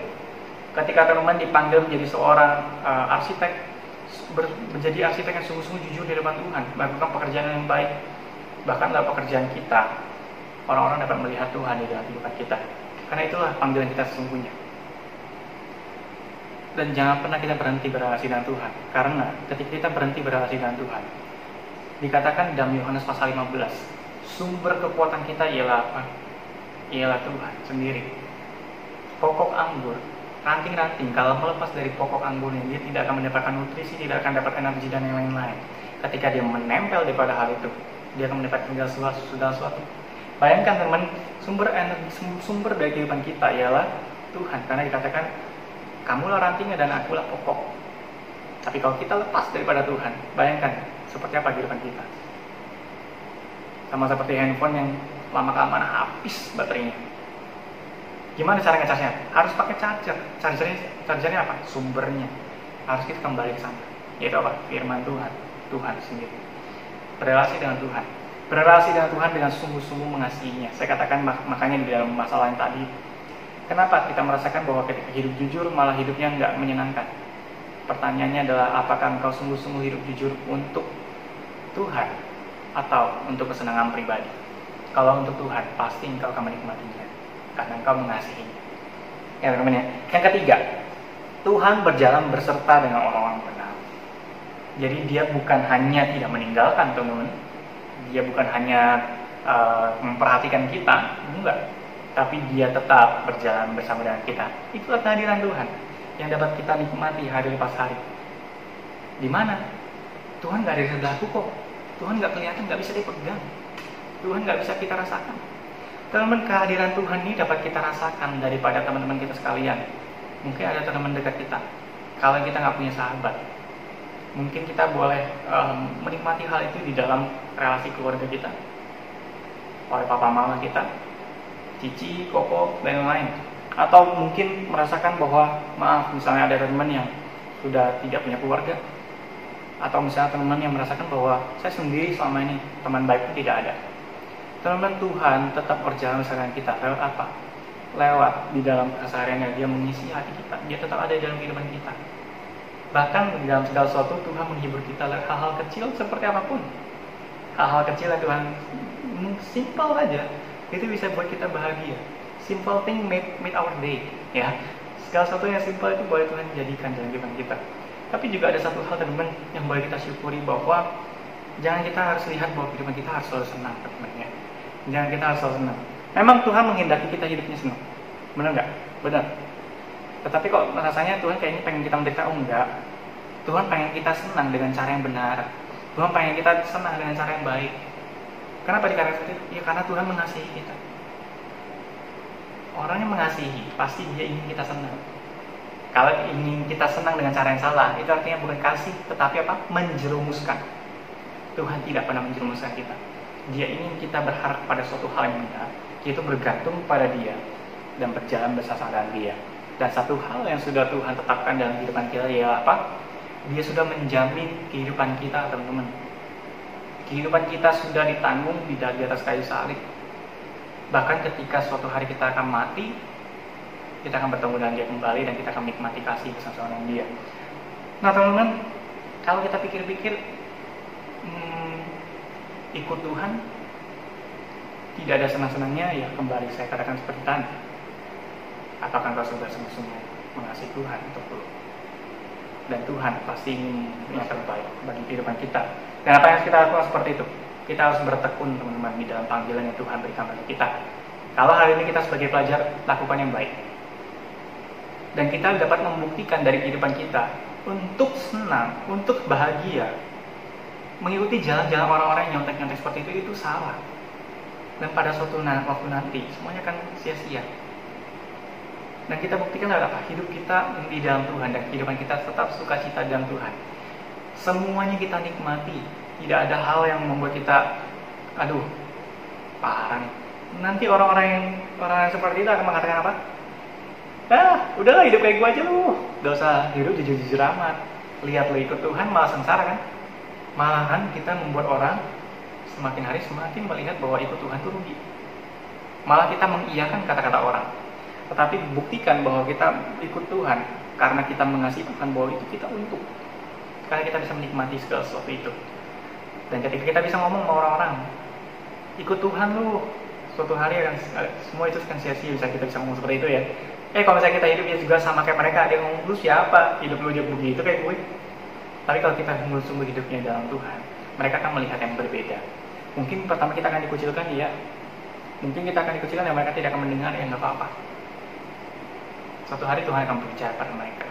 Ketika teman dipanggil menjadi seorang arsitek, menjadi arsitek yang sungguh-sungguh jujur di depan Tuhan, melakukan pekerjaan yang baik. Bahkan dalam pekerjaan kita, orang-orang dapat melihat Tuhan di dalam kehidupan kita. Karena itulah panggilan kita sesungguhnya. Dan jangan pernah kita berhenti berrelasi dengan Tuhan. Karena ketika kita berhenti berrelasi dengan Tuhan, dikatakan dalam Yohanes pasal 15, sumber kekuatan kita ialah apa? Ialah Tuhan sendiri. Pokok anggur, ranting-ranting, kalau melepas dari pokok anggurnya, dia tidak akan mendapatkan nutrisi, tidak akan mendapatkan energi dan yang lain-lain. Ketika dia menempel daripada hal itu, dia akan mendapatkan segala sesuatu. Bayangkan teman, sumber energi, sumber dari kehidupan kita ialah Tuhan. Karena dikatakan, kamulah rantingnya dan akulah pokok. Tapi kalau kita lepas daripada Tuhan, bayangkan seperti apa kehidupan kita. Sama seperti handphone yang lama-kelamaan habis baterainya. Gimana cara ngecasnya? Harus pakai charger. Chargernya apa? Sumbernya. Harus kita kembali ke sana. Yaitu apa? Firman Tuhan. Tuhan sendiri. Berrelasi dengan Tuhan. Berrelasi dengan Tuhan dengan sungguh-sungguh mengasihinya. Saya katakan makanya di dalam masalah yang tadi, kenapa kita merasakan bahwa ketika hidup jujur malah hidupnya nggak menyenangkan? Pertanyaannya adalah, apakah engkau sungguh-sungguh hidup jujur untuk Tuhan atau untuk kesenangan pribadi? Kalau untuk Tuhan, pasti engkau akan menikmatinya karena engkau mengasihinya. Ya teman-teman ya. Yang ketiga, Tuhan berjalan berserta dengan orang-orang benar. Jadi dia bukan hanya tidak meninggalkan, teman-teman. Dia bukan hanya memperhatikan kita, enggak. Tapi dia tetap berjalan bersama dengan kita. Itulah kehadiran Tuhan yang dapat kita nikmati hari lepas hari. Di mana? Tuhan nggak ada di sebelahku kok. Tuhan nggak kelihatan, nggak bisa dipegang. Tuhan nggak bisa kita rasakan. Teman-teman, kehadiran Tuhan ini dapat kita rasakan daripada teman-teman kita sekalian. Mungkin ada teman dekat kita. Kalau kita nggak punya sahabat, mungkin kita boleh menikmati hal itu di dalam relasi keluarga kita, oleh papa mama kita, cici, koko, dan lain-lain. Atau mungkin merasakan bahwa, maaf, misalnya ada teman yang sudah tidak punya keluarga, atau misalnya teman yang merasakan bahwa saya sendiri selama ini, teman baik pun tidak ada. Teman-teman, Tuhan tetap berjalan bersama kita. Lewat apa? Lewat di dalam kesehariannya, dia mengisi hati kita, dia tetap ada di dalam kehidupan kita. Bahkan di dalam segala sesuatu Tuhan menghibur kita lewat hal-hal kecil seperti apapun. Hal-hal kecil yang Tuhan simple aja, itu bisa buat kita bahagia. Simple thing made our day, ya. Segala sesuatu yang simple itu boleh Tuhan jadikan dalam kehidupan kita. Tapi juga ada satu hal, teman-teman, yang boleh kita syukuri, bahwa jangan kita harus lihat bahwa kehidupan kita harus selalu senang, teman-teman, ya. Jangan kita harus selalu senang. Memang Tuhan menghendaki kita hidupnya senang, benar nggak? Benar. Tetapi kok rasanya Tuhan kayaknya pengen kita menderita? Oh enggak. Tuhan pengen kita senang dengan cara yang benar. Tuhan pengen kita senang dengan cara yang baik. Kenapa dikatakan itu? Ya karena Tuhan mengasihi kita. Orang yang mengasihi, pasti dia ingin kita senang. Kalau ingin kita senang dengan cara yang salah, itu artinya bukan kasih, tetapi apa? Menjerumuskan. Tuhan tidak pernah menjerumuskan kita. Dia ingin kita berharap pada suatu hal yang benar, yaitu bergantung pada Dia dan berjalan bersama dengan Dia. Dan satu hal yang sudah Tuhan tetapkan dalam kehidupan kita ialah apa? Dia sudah menjamin kehidupan kita, teman-teman. Kehidupan kita sudah ditanggung di atas kayu salib. Bahkan ketika suatu hari kita akan mati, kita akan bertemu dengan Dia kembali dan kita akan menikmati kasih bersama dengan Dia. Nah teman-teman, kalau kita pikir-pikir, ikut Tuhan tidak ada senang-senangnya, ya kembali saya katakan seperti tadi. Apakah engkau sudah sungguh-sungguh mengasihi Tuhan untuk belum? dan Tuhan pasti ingin yang terbaik bagi kehidupan kita. Dan apa yang harus kita lakukan seperti itu? Kita harus bertekun teman-teman di dalam panggilan yang Tuhan berikan bagi kita. Kalau hari ini kita sebagai pelajar lakukan yang baik, dan kita dapat membuktikan dari kehidupan kita untuk senang, untuk bahagia, mengikuti jalan-jalan orang-orang yang nyontek-nyontek seperti itu salah. Dan pada suatu waktu nanti semuanya akan sia-sia. Dan kita buktikan lewat apa? Hidup kita di dalam Tuhan dan kehidupan kita tetap sukacita dalam Tuhan. Semuanya kita nikmati. Tidak ada hal yang membuat kita, aduh, parah nih. Nanti orang yang seperti itu akan mengatakan apa? Udahlah hidup kayak gue aja lu. Gak usah hidup jujur-jujur amat. Lihat lu ikut Tuhan malah sengsara kan? Malahan kita membuat orang semakin hari semakin melihat bahwa ikut Tuhan itu rugi. Malah kita mengiyakan kata-kata orang. Tetapi buktikan bahwa kita ikut Tuhan karena kita mengasihi Tuhan, bahwa itu kita untung. Karena kita bisa menikmati segala sesuatu itu. Dan ketika kita bisa ngomong sama orang-orang, ikut Tuhan lu, suatu hari akan semua itu akan sia-sia. Kita bisa ngomong seperti itu ya. Kalau misalnya kita hidup ya juga sama kayak mereka, dia ngomong, lu siapa? Hidup lu juga begitu kayak gue. Tapi kalau kita sungguh-sungguh hidupnya dalam Tuhan, mereka akan melihat yang berbeda. Mungkin pertama kita akan dikucilkan, ya. Mungkin kita akan dikucilkan dan mereka tidak akan mendengar, ya nggak apa-apa. Suatu hari Tuhan akan berbicara pada mereka.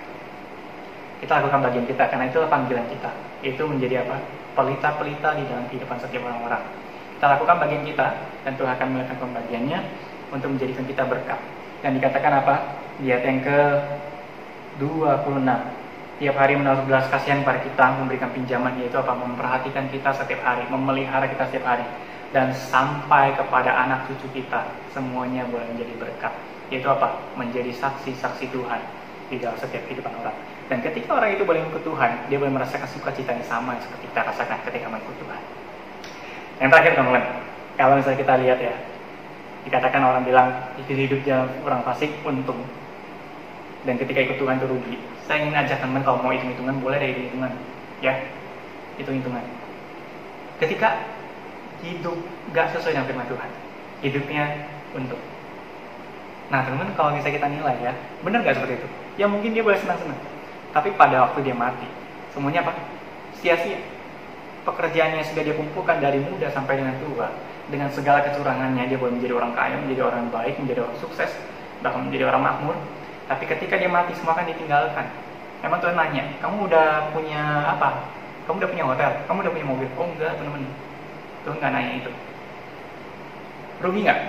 Kita lakukan bagian kita, karena itulah panggilan kita. Itu menjadi apa? Pelita-pelita di dalam kehidupan setiap orang-orang. Kita lakukan bagian kita, dan Tuhan akan melakukan bagiannya untuk menjadikan kita berkat. Dan dikatakan apa? Di ayat yang ke-26. Tiap hari menaruh belas kasihan pada kita, memberikan pinjaman, yaitu apa? Memperhatikan kita setiap hari, memelihara kita setiap hari. Dan sampai kepada anak cucu kita, semuanya boleh menjadi berkat. Yaitu apa? Menjadi saksi-saksi Tuhan di dalam setiap kehidupan orang. Dan ketika orang itu boleh mengikut Tuhan, dia boleh merasakan sukacita yang sama seperti kita rasakan ketika mengikut Tuhan. Yang terakhir teman-teman, kalau misalnya kita lihat ya, dikatakan orang bilang hidupnya orang fasik untung, dan ketika ikut Tuhan itu rugi. Saya ingin ajak teman kalau mau hitung-hitungan, boleh dari hitung-hitungan, ya, hitung-hitungan. Ketika hidup gak sesuai dengan firman Tuhan, hidupnya untung. Nah teman-teman, kalau misalnya kita nilai ya, benar gak seperti itu? Ya mungkin dia boleh senang-senang, tapi pada waktu dia mati, semuanya apa? Sia-sia. Pekerjaannya sudah dia kumpulkan dari muda sampai dengan tua, dengan segala kecurangannya, dia boleh menjadi orang kaya, menjadi orang baik, menjadi orang sukses, bahkan menjadi orang makmur. Tapi ketika dia mati, semua akan ditinggalkan. Emang Tuhan nanya, kamu udah punya apa? Kamu udah punya hotel? Kamu udah punya mobil? Oh enggak teman-teman, Tuhan nggak nanya itu. Rugi nggak?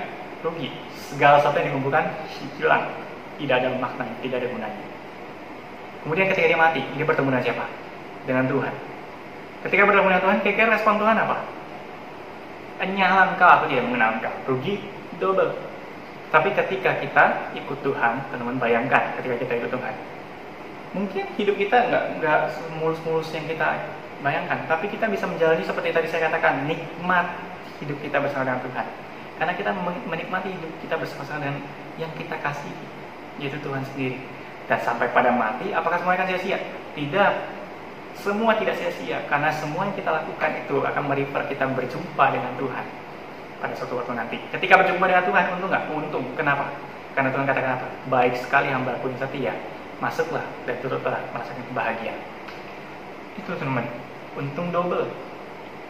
Rugi. Segala sesuatu yang dikumpulkan hilang, tidak ada maknanya, tidak ada gunanya. Kemudian ketika dia mati, dia bertemu dengan siapa? Dengan Tuhan. Ketika bertemu dengan Tuhan, kira-kira respon Tuhan apa? Nyala engkau, aku tidak mengenal engkau. Rugi double. Tapi ketika kita ikut Tuhan, teman-teman bayangkan ketika kita ikut Tuhan, mungkin hidup kita nggak semulus-mulus yang kita bayangkan, tapi kita bisa menjalani seperti tadi saya katakan, nikmat hidup kita bersama dengan Tuhan. Karena kita menikmati hidup kita bersama dengan yang kita kasih, yaitu Tuhan sendiri. Dan sampai pada mati, apakah semuanya akan sia-sia? Tidak. Semua tidak sia-sia, karena semua yang kita lakukan itu akan merefer kita berjumpa dengan Tuhan pada suatu waktu nanti. Ketika berjumpa dengan Tuhan, untung nggak? Untung. Kenapa? Karena Tuhan katakan apa? Baik sekali hamba-Ku yang setia, masuklah dan turutlah merasakan kebahagiaan. Itu teman-teman, untung double.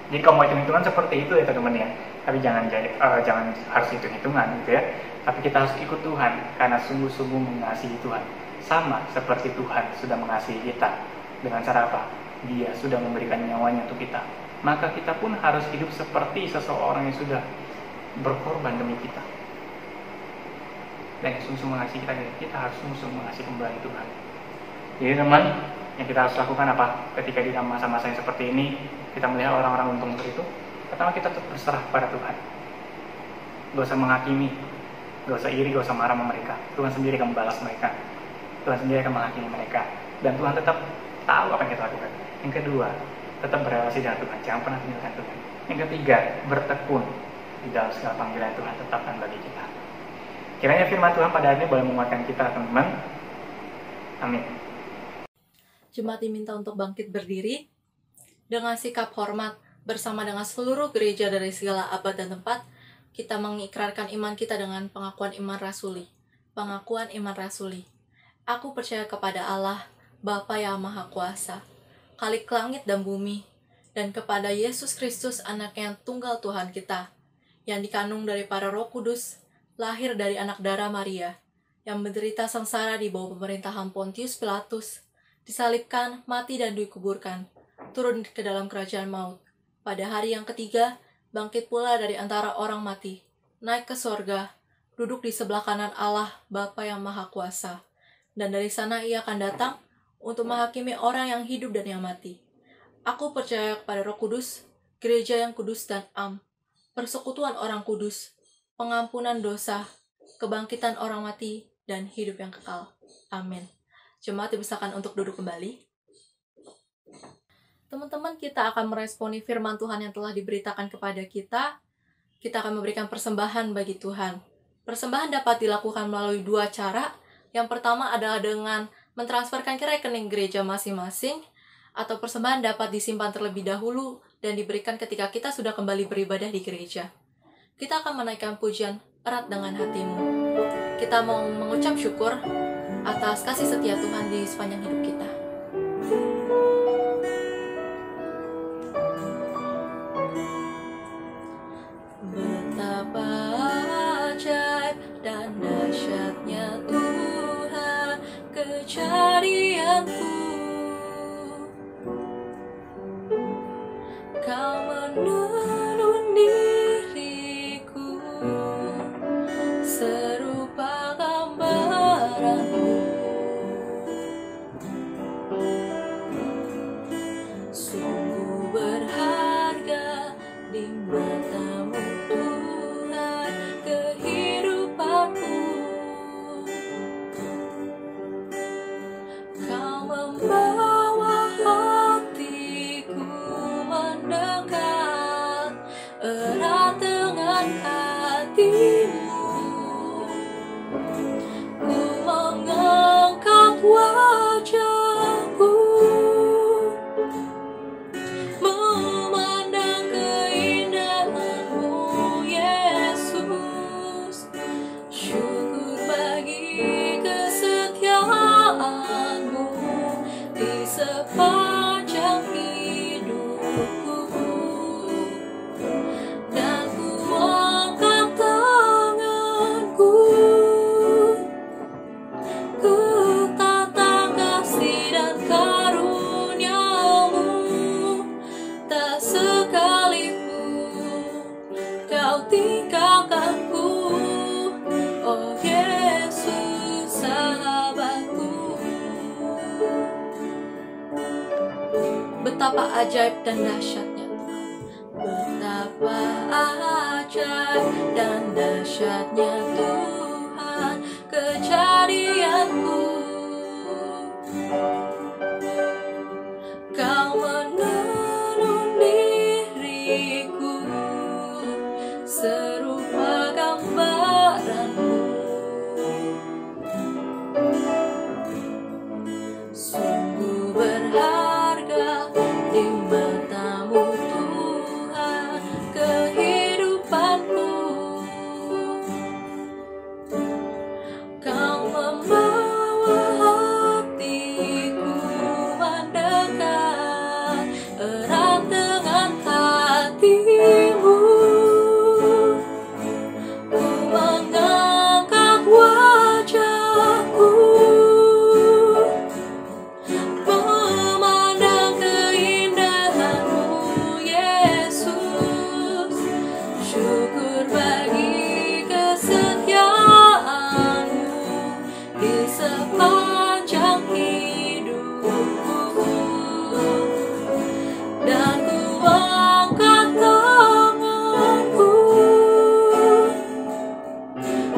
Jadi kalau mau hitung-hitungan seperti itu ya teman-teman ya. Tapi jangan harus hitung-hitungan gitu ya. Tapi kita harus ikut Tuhan karena sungguh-sungguh mengasihi Tuhan. Sama seperti Tuhan sudah mengasihi kita. Dengan cara apa? Dia sudah memberikan nyawanya untuk kita. Maka kita pun harus hidup seperti seseorang yang sudah berkorban demi kita. Dan sungguh mengasihi kita harus sungguh mengasihi kembali Tuhan. Jadi teman, yang kita harus lakukan apa? Ketika di dalam masa-masa yang seperti ini, kita melihat orang-orang untung seperti itu, pertama kita tetap berserah pada Tuhan. Gak usah menghakimi, gak usah iri, gak usah marah sama mereka. Tuhan sendiri akan membalas mereka. Tuhan sendiri akan menghakimi mereka. Dan Tuhan tetap tahu apa yang kita lakukan. Yang kedua, tetap berrelasi dengan Tuhan, jangan pernah tinggalkan Tuhan. Yang ketiga, bertekun di dalam segala panggilan Tuhan tetapkan bagi kita. Kiranya firman Tuhan pada hari ini boleh menguatkan kita, teman-teman. Amin. Jemaat diminta untuk bangkit berdiri dengan sikap hormat bersama dengan seluruh gereja dari segala abad dan tempat. Kita mengikrarkan iman kita dengan pengakuan iman rasuli. Pengakuan iman rasuli. Aku percaya kepada Allah, Bapa yang Maha Kuasa, Khalik langit dan bumi, dan kepada Yesus Kristus, anak yang tunggal Tuhan kita, yang dikandung dari para Roh Kudus, lahir dari anak darah Maria, yang menderita sengsara di bawah pemerintahan Pontius Pilatus, disalibkan, mati dan dikuburkan, turun ke dalam kerajaan maut. Pada hari yang ketiga, bangkit pula dari antara orang mati, naik ke sorga, duduk di sebelah kanan Allah, Bapa yang Maha Kuasa. Dan dari sana ia akan datang untuk menghakimi orang yang hidup dan yang mati. Aku percaya kepada Roh Kudus, gereja yang kudus dan am, persekutuan orang kudus, pengampunan dosa, kebangkitan orang mati, dan hidup yang kekal. Amin. Jemaat dipersilakan untuk duduk kembali. Teman-teman, kita akan meresponi firman Tuhan yang telah diberitakan kepada kita. Kita akan memberikan persembahan bagi Tuhan. Persembahan dapat dilakukan melalui dua cara. Yang pertama adalah dengan mentransferkan ke rekening gereja masing-masing, atau persembahan dapat disimpan terlebih dahulu dan diberikan ketika kita sudah kembali beribadah di gereja. Kita akan menaikkan pujian erat dengan hatimu. Kita mau mengucap syukur atas kasih setia Tuhan di sepanjang hidup kita. Betapa ajaib dan dahsyatnya Tuhan kejadianku. Kau menenun diriku serupa gambaranmu. Sungguh berharga di matamu Tuhan kehidupanku. Kau membawa hatiku mendekat erat dengan hatimu. Ku mengangkat wajahku, memandang keindahanmu Yesus. Syukur bagi kesetiaanmu di sepanjang hidupku. Dan ku angkat tanganku ke tata kasih dan karuniamu. Tak sekalipun kau tinggalkanku, oh Yesus sahabatku. Betapa ajaib dan dahsyatnya Tuhan. Betapa ajaib dan dahsyatnya Tuhan kejadianku. Kau menenun diriku serupa gambaranmu. Sungguh berharga di matamu Tuhan kehidupanku. Kau membawa hatiku mendekat erat dengan hatimu. Ku mengangkat wajahku, memandang keindahanmu Yesus. Syukur bagi kesetiaanmu di sepanjang hidupku. Dan ku angkat tanganku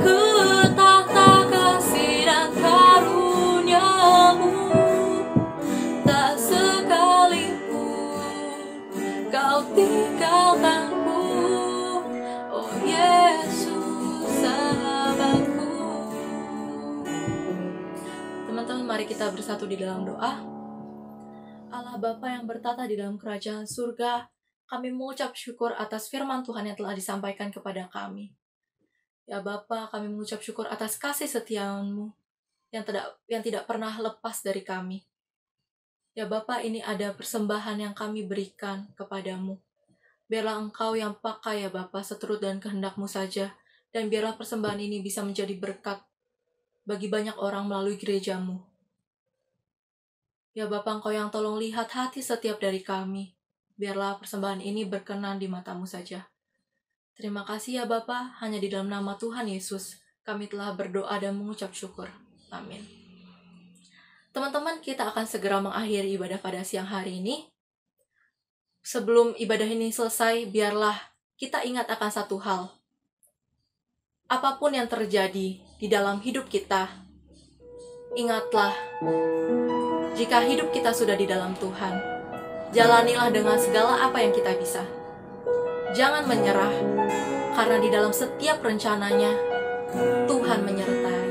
ke tahta kasih dan karuniamu. Tak sekalipun kau tinggalkanku, oh Yesus sahabatku. Teman-teman, mari kita bersatu di dalam doa. Allah Bapa yang bertata di dalam kerajaan surga, kami mengucap syukur atas firman Tuhan yang telah disampaikan kepada kami. Ya Bapa, kami mengucap syukur atas kasih setiamu yang tidak pernah lepas dari kami. Ya Bapa, ini ada persembahan yang kami berikan kepadamu. Biarlah Engkau yang pakai ya Bapa seturut dan kehendak-Mu saja. Dan biarlah persembahan ini bisa menjadi berkat bagi banyak orang melalui gereja-Mu. Ya Bapa, Engkau yang tolong lihat hati setiap dari kami. Biarlah persembahan ini berkenan di mata-Mu saja. Terima kasih ya Bapa, hanya di dalam nama Tuhan Yesus kami telah berdoa dan mengucap syukur. Amin. Teman-teman, kita akan segera mengakhiri ibadah pada siang hari ini. Sebelum ibadah ini selesai, biarlah kita ingat akan satu hal. Apapun yang terjadi di dalam hidup kita, ingatlah, jika hidup kita sudah di dalam Tuhan, jalanilah dengan segala apa yang kita bisa. Jangan menyerah, karena di dalam setiap rencananya, Tuhan menyertai.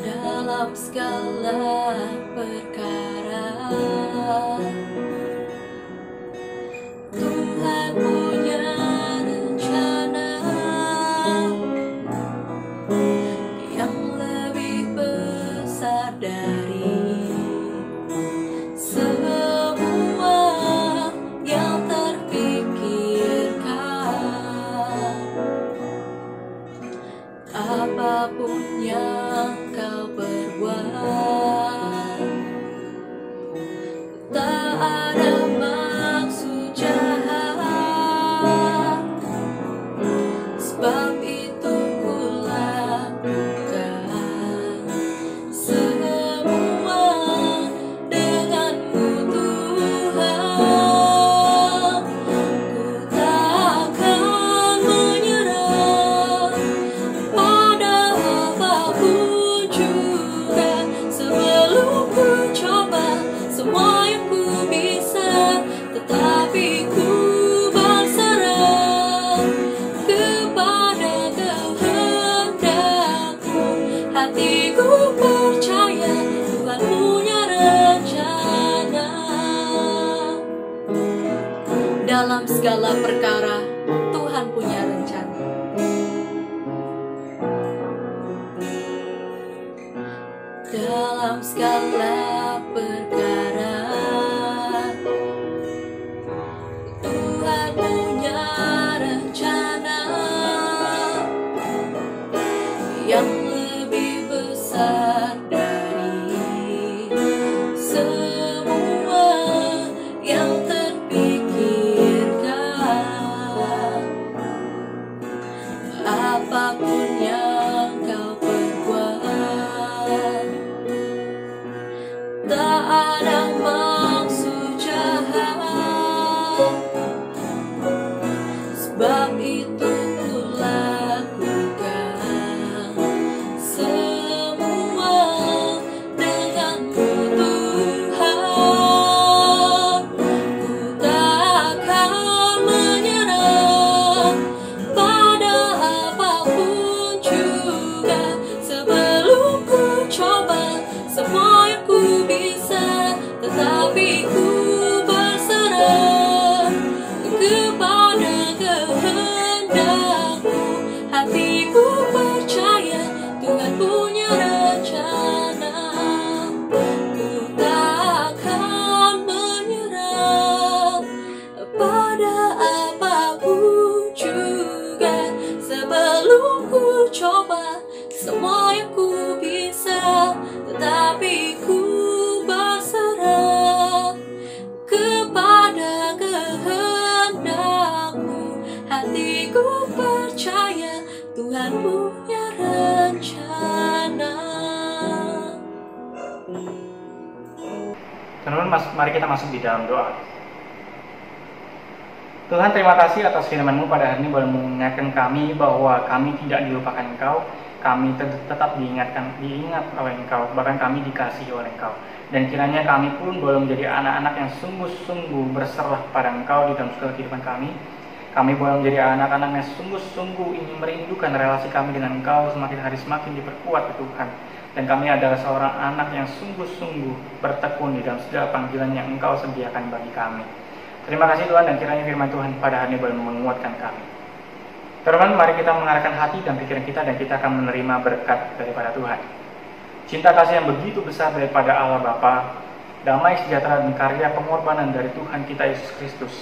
Dalam segala perkara, Tuhan punya rencana yang lebih besar dari semua yang terpikirkan. Apapun yang kau perbuat, tak ada maksud jahat, sebab itu kulakukan semua denganmu Tuhan. Ku takkan menyerah pada apapun juga, sebelum ku coba semua yang ku bisa, tetapi ku berserah kepada kehendak-Mu. Hatiku percaya Tuhan punya rencana. Dalam segala perkara, Tuhan punya rencana. Dalam segala perkara, Tuhan punya rencana yang lebih besar dari semua yang terpikirkan. Apapun yang kau perbuat, tak ada maksud jahat, sebab itu kulakukan semua denganmu Tuhan. Ku takkan menyerah pada apapun juga, sebelum ku coba semua yang ku bisa, tetapi ku berserah kepada kehendak-Mu. Hatiku percaya Tuhan punya rencana. Ku takkan menyerah pada apapun juga, sebelum ku coba semua yang ku bisa, tetapi ku berserah kepada kehendak-Mu. Hatiku percaya Tuhan punya rencana. Teman-teman, mari kita masuk di dalam doa. Tuhan, terima kasih atas firman-Mu pada hari ini boleh mengingatkan kami bahwa kami tidak dilupakan Engkau, kami tetap diingat oleh Engkau, bahkan kami dikasihi oleh Engkau. Dan kiranya kami pun boleh menjadi anak-anak yang sungguh-sungguh berserah pada Engkau di dalam segala kehidupan kami. Kami boleh menjadi anak-anak yang sungguh-sungguh ingin merindukan relasi kami dengan Engkau semakin hari semakin diperkuat, Tuhan. Dan kami adalah seorang anak yang sungguh-sungguh bertekun di dalam segala panggilan yang Engkau sediakan bagi kami. Terima kasih Tuhan, dan kiranya firman Tuhan pada hari ini boleh menguatkan kami. Teman-teman, mari kita mengarahkan hati dan pikiran kita, dan kita akan menerima berkat daripada Tuhan. Cinta kasih yang begitu besar daripada Allah Bapa, damai sejahtera dan karya pengorbanan dari Tuhan kita Yesus Kristus,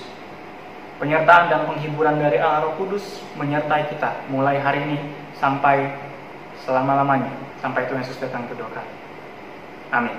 penyertaan dan penghiburan dari Allah Roh Kudus menyertai kita mulai hari ini sampai selama-lamanya, sampai Tuhan Yesus datang kedua kali. Amin.